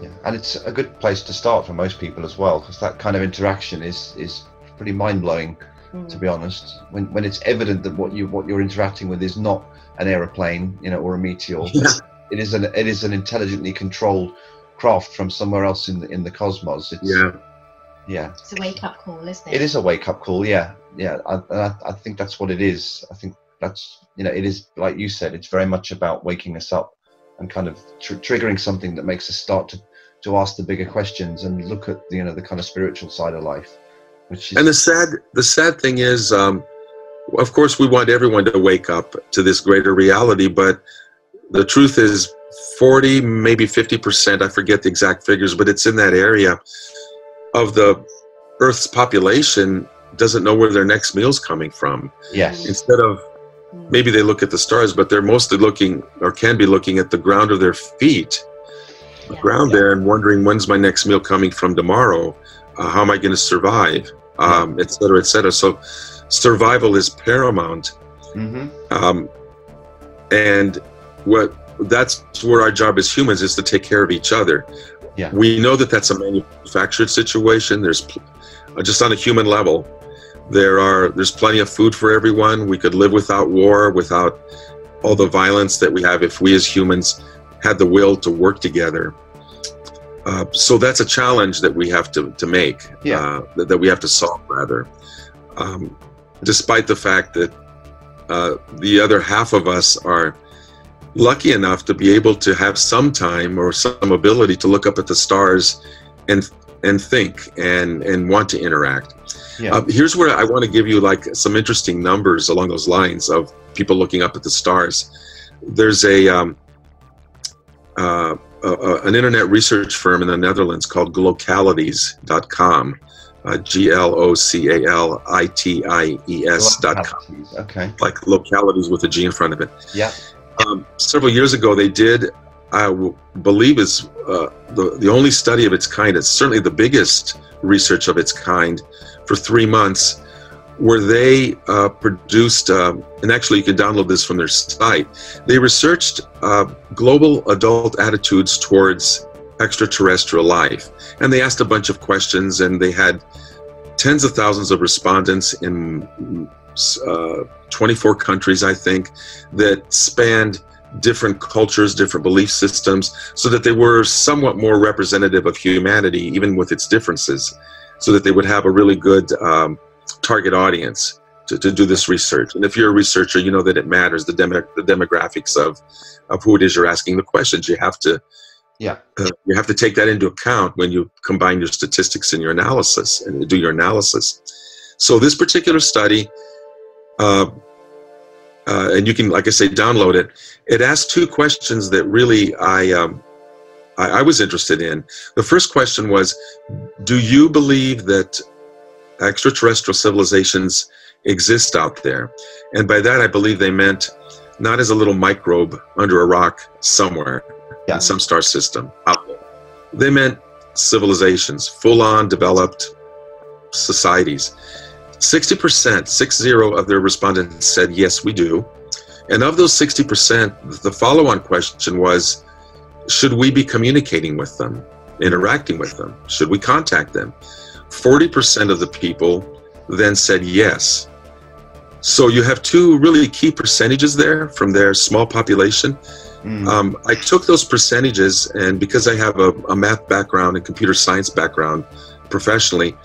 Yeah, and it's a good place to start for most people as well, because that kind of interaction is pretty mind-blowing, to be honest. When it's evident that what you're interacting with is not an aeroplane, you know, or a meteor. Yeah. It is an intelligently controlled craft from somewhere else in the cosmos. It's a wake-up call, isn't it? It is a wake-up call. Yeah. I think that's what it is. I think that's, you know, it is, like you said, it's very much about waking us up and kind of triggering something that makes us start to ask the bigger questions and look at the, you know, the kind of spiritual side of life. Which is... And the sad thing is, of course, we want everyone to wake up to this greater reality, but the truth is 40, maybe 50%, I forget the exact figures, but it's in that area of the Earth's population doesn't know where their next meal's coming from. Yes. Instead of, maybe they look at the stars, but they're mostly looking, or can be looking, at the ground of their feet, the ground there, and wondering, when's my next meal coming from tomorrow? How am I going to survive? Et cetera, et cetera. So survival is paramount. And that's where our job as humans is, to take care of each other. Yeah. We know that that's a manufactured situation. There's just on a human level, there's plenty of food for everyone. We could live without war, without all the violence that we have, if we as humans had the will to work together. So that's a challenge that we have to make, that we have to solve, rather. Despite the fact that the other half of us are lucky enough to be able to have some time or some ability to look up at the stars and think and want to interact. Here's where I want to give you like some interesting numbers along those lines of people looking up at the stars. There's an internet research firm in the Netherlands called glocalities.com, glocalities.com. Okay. Like localities with a G in front of it. Yeah. Several years ago, they did, I believe is the only study of its kind. It's certainly the biggest research of its kind for 3 months, where they produced, and actually you can download this from their site, they researched global adult attitudes towards extraterrestrial life. And they asked a bunch of questions, and they had tens of thousands of respondents in 24 countries, I think, that spanned different cultures, different belief systems, so that they were somewhat more representative of humanity, even with its differences, so that they would have a really good target audience to do this research. And if you're a researcher, you know that it matters, the demographics of who it is you're asking the questions. You have to take that into account when you combine your statistics and your analysis and do your analysis. So this particular study, and you can, like I say, download it. It asked 2 questions that really I was interested in. The first question was, do you believe that extraterrestrial civilizations exist out there? And by that, I believe they meant not as a little microbe under a rock somewhere in some star system out there. They meant civilizations, full-on developed societies. 60%, 60 of their respondents said, yes, we do. And of those 60%, the follow-on question was, should we be communicating with them, interacting with them? Should we contact them? 40% of the people then said yes. So you have 2 really key percentages there from their small population. I took those percentages, and because I have a math background and computer science background professionally,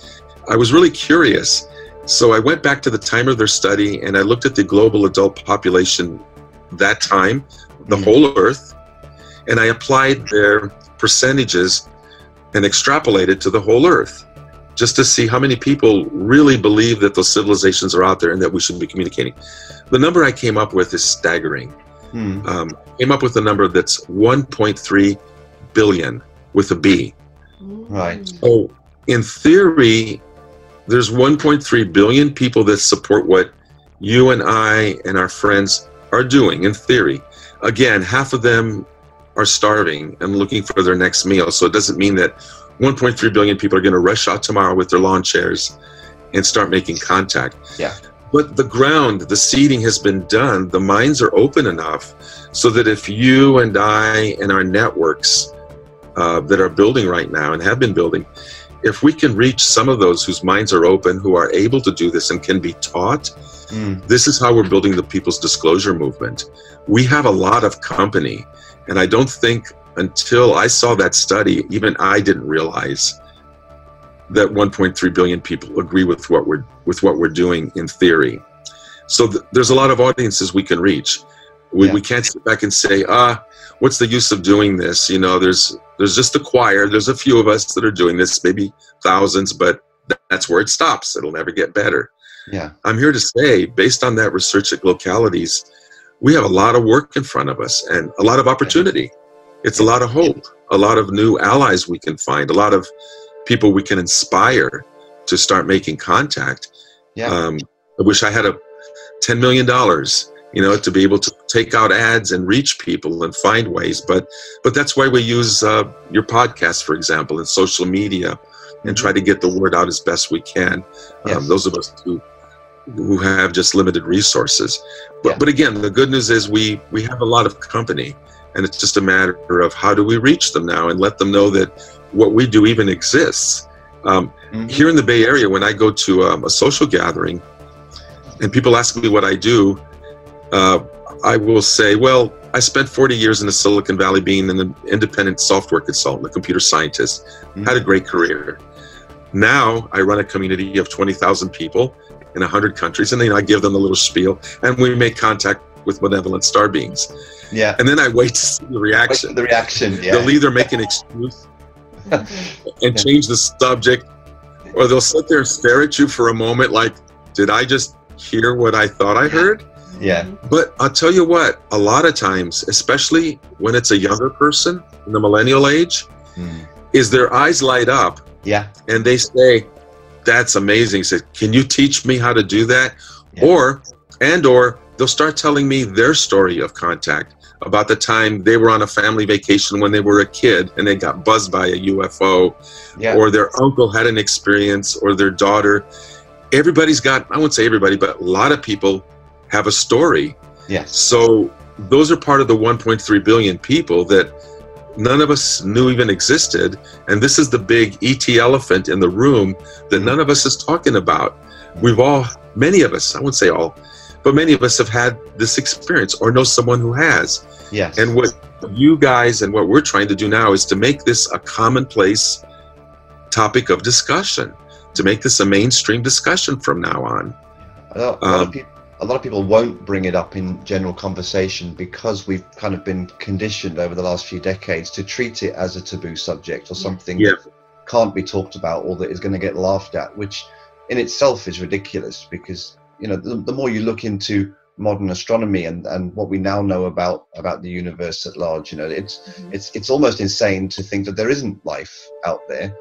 I was really curious. So I went back to the time of their study, and I looked at the global adult population that time, the whole Earth, and I applied their percentages and extrapolated to the whole Earth, just to see how many people really believe that those civilizations are out there and that we should be communicating. The number I came up with is staggering. Came up with a number that's 1.3 billion with a B. Right. So in theory, there's 1.3 billion people that support what you and I and our friends are doing, in theory. Again, half of them are starving and looking for their next meal. So it doesn't mean that 1.3 billion people are going to rush out tomorrow with their lawn chairs and start making contact. Yeah. But the ground, the seeding has been done. The minds are open enough so that if you and I and our networks that are building right now and have been building, if we can reach some of those whose minds are open, who are able to do this and can be taught, this is how we're building the People's Disclosure Movement. We have a lot of company, and I don't think until I saw that study, even I didn't realize that 1.3 billion people agree with what we're doing in theory. So there's a lot of audiences we can reach. We can't sit back and say, what's the use of doing this? You know, there's just the choir. There's a few of us that are doing this, maybe thousands, but that's where it stops. It'll never get better. Yeah. I'm here to say, based on that research at Localities, we have a lot of work in front of us and a lot of opportunity. It's a lot of hope, a lot of new allies we can find, a lot of people we can inspire to start making contact. I wish I had $10 million, you know, to be able to take out ads and reach people and find ways. But that's why we use your podcast, for example, and social media, and try to get the word out as best we can. Those of us who have just limited resources. But again, the good news is we have a lot of company, and it's just a matter of how do we reach them now and let them know that what we do even exists. Here in the Bay Area, when I go to a social gathering and people ask me what I do, I will say, well, I spent 40 years in the Silicon Valley being an independent software consultant, a computer scientist, had a great career. Now I run a community of 20,000 people in 100 countries, and then I give them a little spiel, and we make contact with benevolent star beings. Yeah. And then I wait to see the reaction. Yeah. They'll either make an excuse and change the subject, or they'll sit there and stare at you for a moment like, did I just hear what I thought I heard? Yeah. But I'll tell you what, a lot of times, especially when it's a younger person in the millennial age, is their eyes light up. Yeah. And they say, that's amazing. Say, can you teach me how to do that? Yeah. Or they'll start telling me their story of contact about the time they were on a family vacation when they were a kid and they got buzzed by a UFO, or their uncle had an experience, or their daughter. Everybody's got, I won't say everybody, but a lot of people have a story. Yes. So those are part of the 1.3 billion people that none of us knew even existed. And this is the big ET elephant in the room that none of us is talking about. We've all, many of us, I wouldn't say all, but many of us have had this experience or know someone who has. Yes. And what you guys and what we're trying to do now is to make this a commonplace topic of discussion, to make this a mainstream discussion from now on. A lot of people won't bring it up in general conversation because we've kind of been conditioned over the last few decades to treat it as a taboo subject or something that can't be talked about or that is going to get laughed at, which in itself is ridiculous because, you know, the more you look into modern astronomy and what we now know about the universe at large, you know, it's almost insane to think that there isn't life out there.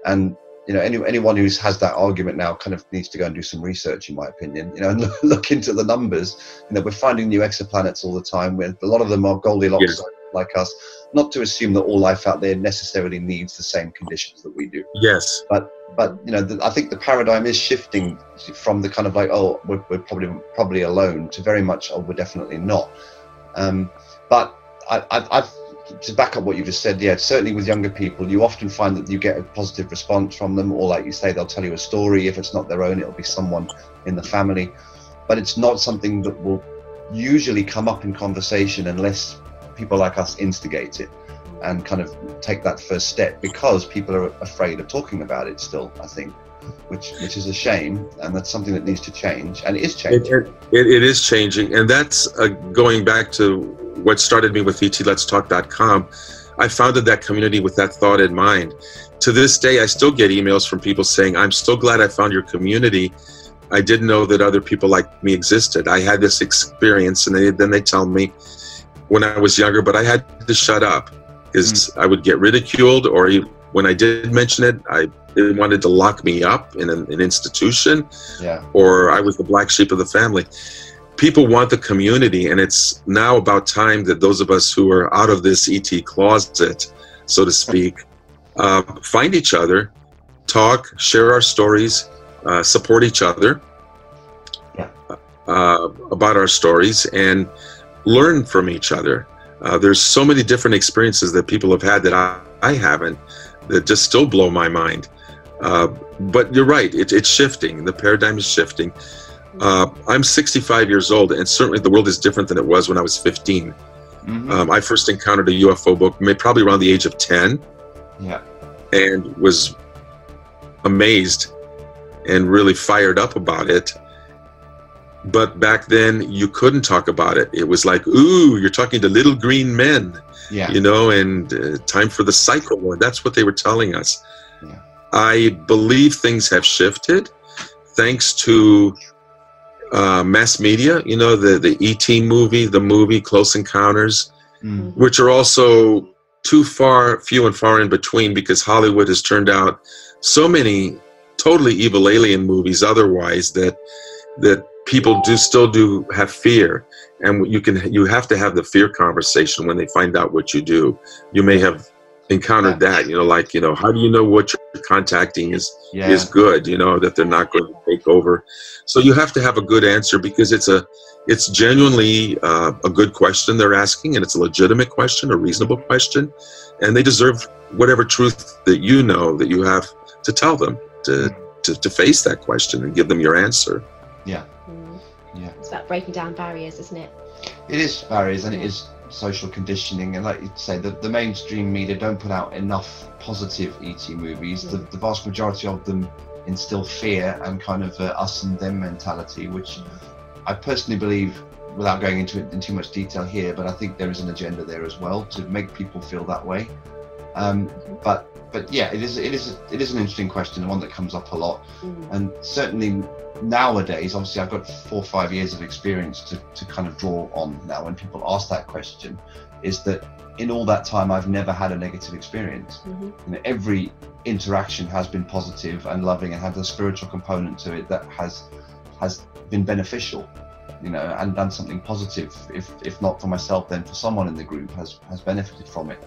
And you know, anyone who has that argument now kind of needs to go and do some research, in my opinion, you know, and look into the numbers. You know, we're finding new exoplanets all the time. A lot of them are Goldilocks like us. Not to assume that all life out there necessarily needs the same conditions that we do. Yes. But you know, I think the paradigm is shifting from the kind of like, oh, we're probably alone, to very much, oh, we're definitely not. But I've to back up what you just said, certainly with younger people, you often find that you get a positive response from them, or like you say, they'll tell you a story. If it's not their own, it'll be someone in the family. But it's not something that will usually come up in conversation unless people like us instigate it and kind of take that first step, because people are afraid of talking about it still, I think, which is a shame, and that's something that needs to change, and it is changing. It is changing, and that's going back to what started me with ETLetsTalk.com. I founded that community with that thought in mind. To this day, I still get emails from people saying, I'm so glad I found your community. I didn't know that other people like me existed. I had this experience, and then they tell me when I was younger, but I had to shut up because I would get ridiculed, or when I did mention it, they wanted to lock me up in an institution, or I was the black sheep of the family. People want the community, and it's now about time that those of us who are out of this ET closet, so to speak, find each other, talk, share our stories, support each other about our stories, and learn from each other. There's so many different experiences that people have had that I haven't, that just still blow my mind. But you're right, it's shifting. The paradigm is shifting. I'm 65 years old, and certainly the world is different than it was when I was 15. I first encountered a UFO book probably around the age of 10, and was amazed and really fired up about it. But back then, you couldn't talk about it. It was like, ooh, you're talking to little green men, you know, and time for the cycle war. That's what they were telling us. I believe things have shifted thanks to mass media, you know, the ET movie, the movie Close Encounters, which are also few and far in between, because Hollywood has turned out so many totally evil alien movies otherwise that people still do have fear, and you have to have the fear conversation when they find out what you do. You may have encountered that, you know, like, you know, how do you know what you're contacting is good, you know, that they're not going to take over. So you have to have a good answer, because it's genuinely a good question they're asking, and it's a legitimate question, a reasonable question, and they deserve whatever truth that you know that you have to tell them, to face that question and give them your answer. It's about breaking down barriers, isn't it? It is barriers, and it is social conditioning, and like you say, the mainstream media don't put out enough positive ET movies. The vast majority of them instill fear and kind of us and them mentality, which I personally believe, without going into it in too much detail here, but I think there is an agenda there as well to make people feel that way. But yeah, it is an interesting question, and one that comes up a lot. And certainly nowadays, obviously I've got 4 or 5 years of experience to kind of draw on now when people ask that question, is that in all that time I've never had a negative experience. You know, every interaction has been positive and loving and had a spiritual component to it that has been beneficial, you know, and done something positive, if not for myself, then for someone in the group has benefited from it.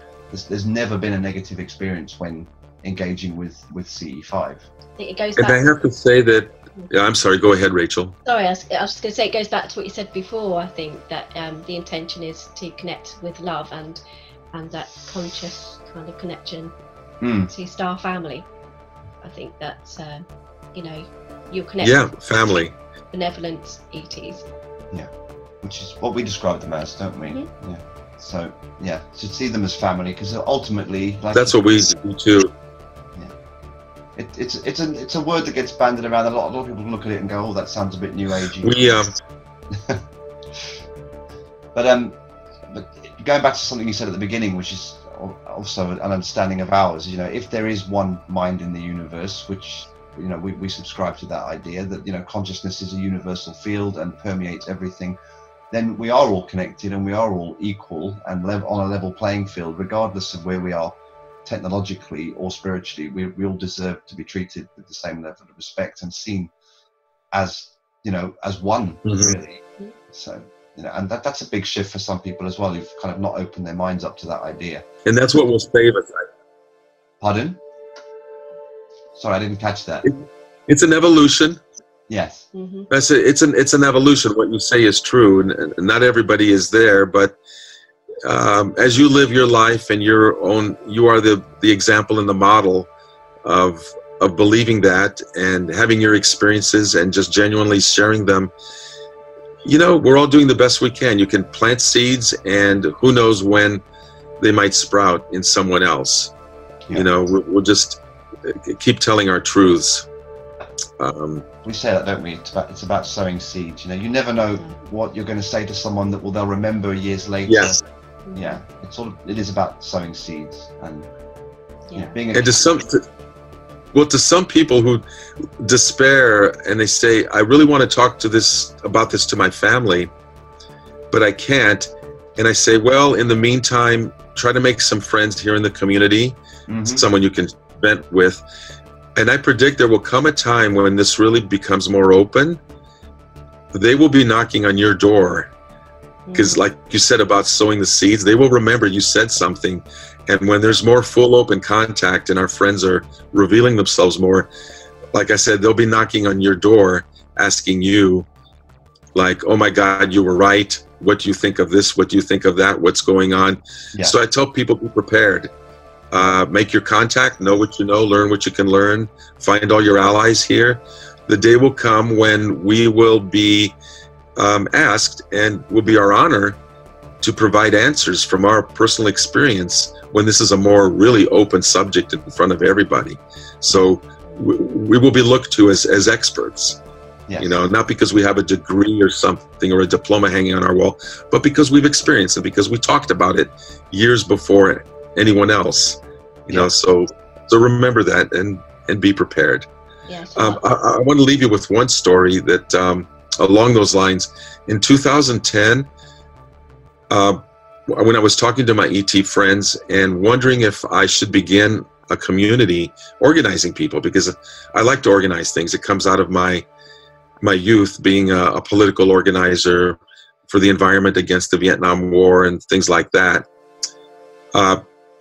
There's never been a negative experience when engaging with CE5. It goes back. And I have to say that, yeah, I'm sorry, go ahead, Rachel. Sorry, I was just going to say, it goes back to what you said before. I think that the intention is to connect with love and that conscious kind of connection to star family. I think that's, you know, you're connected. Yeah, family. Benevolent ETs. Yeah, which is what we describe them as, don't we? Yeah. So yeah, to see them as family, because ultimately, like, that's what we do too. Yeah, it's a word that gets bandied around. A lot of people look at it and go, "Oh, that sounds a bit new agey." But going back to something you said at the beginning, which is also an understanding of ours, you know, if there is one mind in the universe, which, you know, we subscribe to that idea that, you know, consciousness is a universal field and permeates everything, then we are all connected and we are all equal and on a level playing field, regardless of where we are technologically or spiritually. We all deserve to be treated with the same level of respect and seen as, you know, as one, really. So, you know, and that's a big shift for some people as well, who've kind of not opened their minds up to that idea. And that's what will save us. Pardon? Sorry, I didn't catch that. It's an evolution. Yes. It's an evolution. What you say is true, and not everybody is there. But as you live your life and your own, you are the example and the model of believing that and having your experiences and just genuinely sharing them. You know, we're all doing the best we can. You can plant seeds, and who knows when they might sprout in someone else. Yeah. You know, we'll just keep telling our truths. We say that, don't we? It's about sowing seeds. You know, you never know what you're going to say to someone that they'll remember years later. Yes. Yeah. It is about sowing seeds and you know, being. And to some people who despair and they say, I really want to talk about this to my family, but I can't. And I say, well, in the meantime, try to make some friends here in the community, someone you can vent with. And I predict there will come a time when this really becomes more open. They will be knocking on your door. Because like you said about sowing the seeds, they will remember you said something. And when there's more full open contact and our friends are revealing themselves more, like I said, they'll be knocking on your door asking you, like, oh my God, you were right. What do you think of this? What do you think of that? What's going on? Yeah. So I tell people, be prepared. Make your contact, know what you know, learn what you can learn, find all your allies here. The day will come when we will be asked, and will be our honor to provide answers from our personal experience when this is a more really open subject in front of everybody. So we will be looked to as experts. Yes. You know, not because we have a degree or something or a diploma hanging on our wall, but because we've experienced it, because we talked about it years before anyone else. You know, so remember that and be prepared. Yes. I want to leave you with one story that along those lines. In 2010, when I was talking to my ET friends and wondering if I should begin a community organizing people, because I like to organize things. It comes out of my youth being a political organizer for the environment against the Vietnam War and things like that.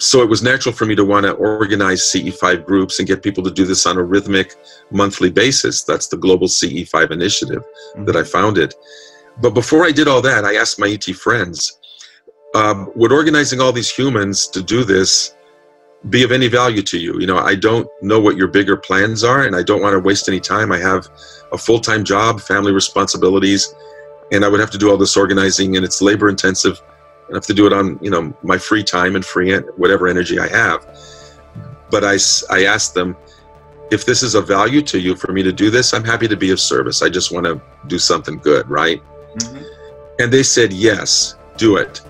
So it was natural for me to want to organize CE5 groups and get people to do this on a rhythmic monthly basis. That's the Global CE5 initiative that I founded. But before I did all that, I asked my ET friends, would organizing all these humans to do this be of any value to you? You know, I don't know what your bigger plans are, and I don't want to waste any time. I have a full-time job, family responsibilities, and I would have to do all this organizing, and it's labor-intensive. I have to do it on, you know, my free time and whatever energy I have. But I asked them, if this is of value to you for me to do this, I'm happy to be of service. I just want to do something good, right? Mm-hmm. And they said, yes, do it.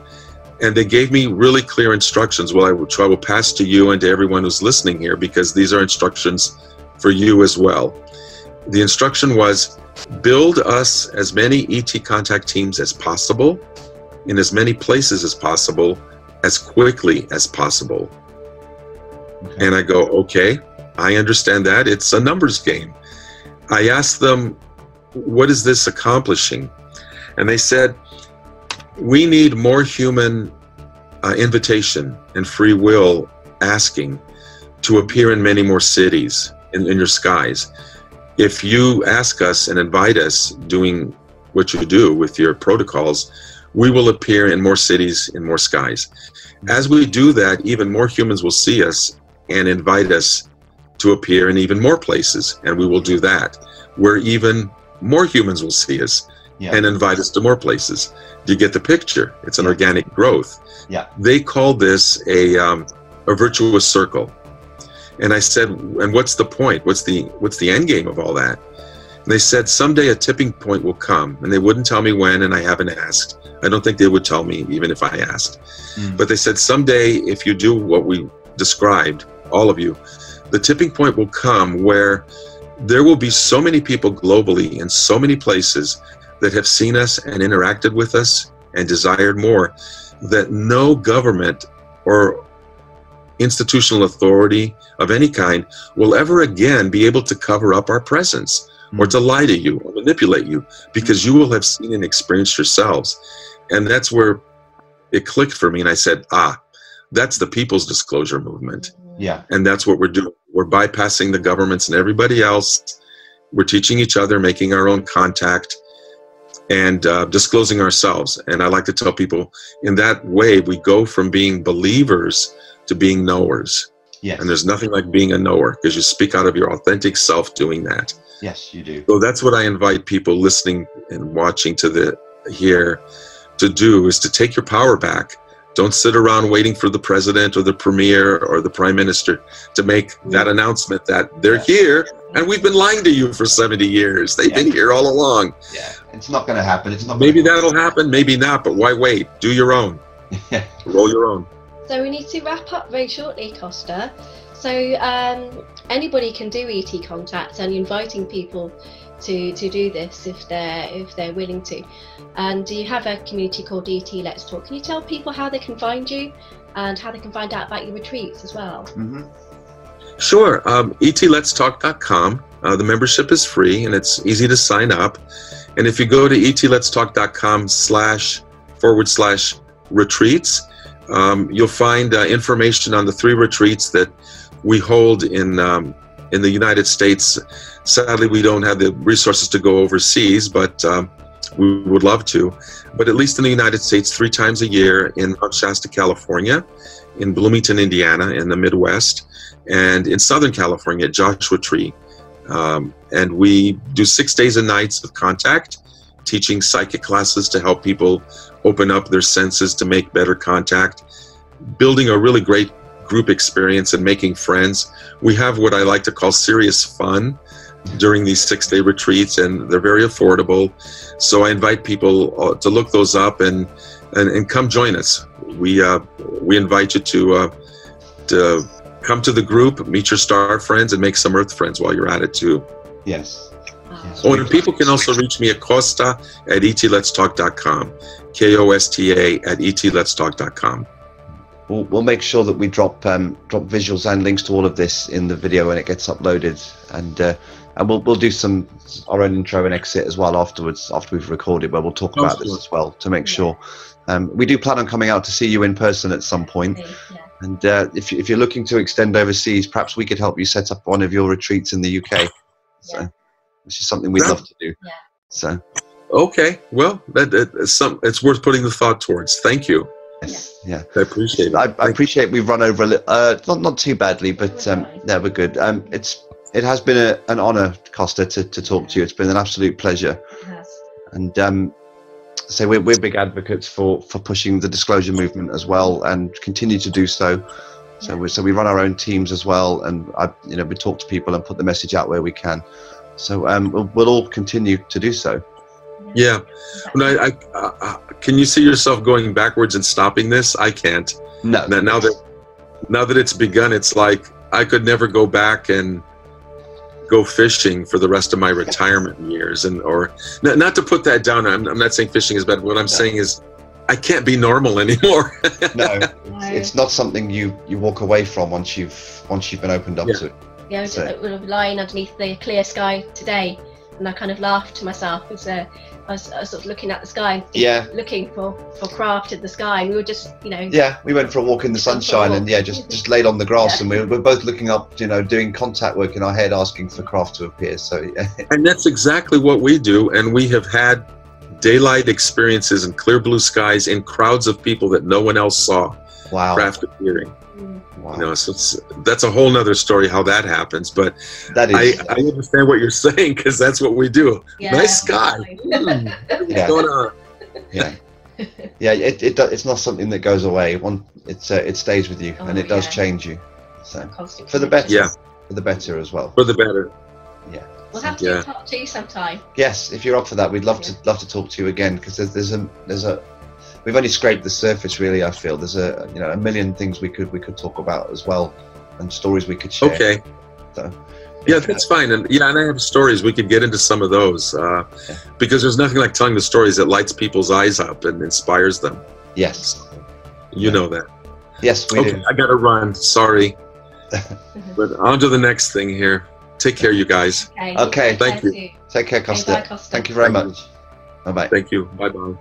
And they gave me really clear instructions, which I will pass to you and to everyone who's listening here, because these are instructions for you as well. The instruction was, build us as many ET contact teams as possible, in as many places as possible, as quickly as possible. Okay. And I go, okay, I understand that. It's a numbers game. I asked them, what is this accomplishing? And they said, we need more human invitation and free will asking to appear in many more cities in your skies. If you ask us and invite us doing what you do with your protocols, we will appear in more cities, in more skies. As we do that, even more humans will see us and invite us to appear in even more places, and we will do that, where even more humans will see us and invite us to more places. Do you get the picture? It's an organic growth. Yeah. They called this a virtuous circle. And I said, and what's the point? What's the end game of all that? And they said, someday a tipping point will come, and they wouldn't tell me when, and I haven't asked. I don't think they would tell me even if I asked. But they said, someday if you do what we described, all of you, the tipping point will come where there will be so many people globally in so many places that have seen us and interacted with us and desired more, that no government or institutional authority of any kind will ever again be able to cover up our presence or to lie to you or manipulate you, because you will have seen and experienced yourselves. And that's where it clicked for me, and I said, that's the People's Disclosure Movement. Yeah. And that's what we're doing. We're bypassing the governments and everybody else. We're teaching each other, making our own contact, and disclosing ourselves. And I like to tell people, in that way, we go from being believers to being knowers. Yes. And there's nothing like being a knower, because you speak out of your authentic self doing that. Yes, you do. So that's what I invite people listening and watching here to do, is to take your power back. Don't sit around waiting for the president or the premier or the prime minister to make that announcement that they're here, and we've been lying to you for 70 years. They've been here all along. Yeah, it's not going to happen. It's not. Maybe that'll happen, maybe not, but why wait? Do your own. Roll your own. So we need to wrap up very shortly, Kosta. So anybody can do ET contact, and inviting people to do this if they're willing to. And you have a community called ETLetsTalk. Can you tell people how they can find you and how they can find out about your retreats as well? Mm-hmm. Sure. ETLetsTalk.com. The membership is free and it's easy to sign up. And if you go to ETLetsTalk.com//retreats, you'll find information on the 3 retreats that we hold in the United States. Sadly, we don't have the resources to go overseas, but we would love to. But at least in the United States, 3 times a year in Mount Shasta, California, in Bloomington, Indiana, in the Midwest, and in Southern California at Joshua Tree. And we do 6 days and nights of contact, teaching psychic classes to help people open up their senses to make better contact, building a really great group experience and making friends. We have what I like to call serious fun during these 6-day retreats, and they're very affordable. So I invite people to look those up and come join us. We invite you to come to the group, meet your star friends, and make some earth friends while you're at it too. Yes. Oh, and people can also reach me at Kosta@ETLetsTalk.com, KOSTA@ETLetsTalk.com. We'll make sure that we drop visuals and links to all of this in the video when it gets uploaded, and we'll do our own intro and exit as well afterwards, after we've recorded, where we'll talk about this as well to make sure. We do plan on coming out to see you in person at some point. And if you're looking to extend overseas, perhaps we could help you set up one of your retreats in the UK. So this is something we'd love to do. So okay, well, it's worth putting the thought towards. Thank you. Yes, yeah, I appreciate it. I appreciate we've run over a little, not too badly, but we're good. It has been an honor, Kosta, to talk to you. It's been an absolute pleasure. Yes. And so we're big advocates for pushing the disclosure movement as well, and continue to do so. So we run our own teams as well, and we talk to people and put the message out where we can. So we'll all continue to do so. Yeah. Can you see yourself going backwards and stopping this? I can't. No. Now that it's begun, it's like I could never go back and go fishing for the rest of my retirement years, or not to put that down. I'm not saying fishing is bad. What I'm saying is I can't be normal anymore. No, it's not something you walk away from once you've been opened up to it. Yeah, I was lying underneath the clear sky today, and I kind of laughed to myself as I was sort of looking at the sky, looking for craft in the sky, and we were just, we went for a walk in the sunshine, and just laid on the grass, and we were both looking up, doing contact work in our head, asking for craft to appear. So and that's exactly what we do, and we have had daylight experiences and clear blue skies in crowds of people that no one else saw. Wow. Craft appearing. Wow. So that's a whole nother story how that happens, but that is, I understand what you're saying, because that's what we do. Nice sky. What's going on? It's not something that goes away. It stays with you, and it does change you. So for the better. Yeah. For the better as well. For the better. Yeah. We'll have to talk to you sometime. Yes, if you're up for that, we'd love to talk to you again, because there's a we've only scraped the surface, really. I feel there's a million things we could talk about as well, and stories we could share. Okay. So, that's fine, and I have stories. We could get into some of those, because there's nothing like telling the stories that lights people's eyes up and inspires them. Yes. You know that. Yes, we do. I gotta run. Sorry, but on to the next thing here. Take care, you guys. Okay. Thank you. Take care, Kosta. Bye, Kosta. Thank you very much. Bye bye. Thank you. Bye bye.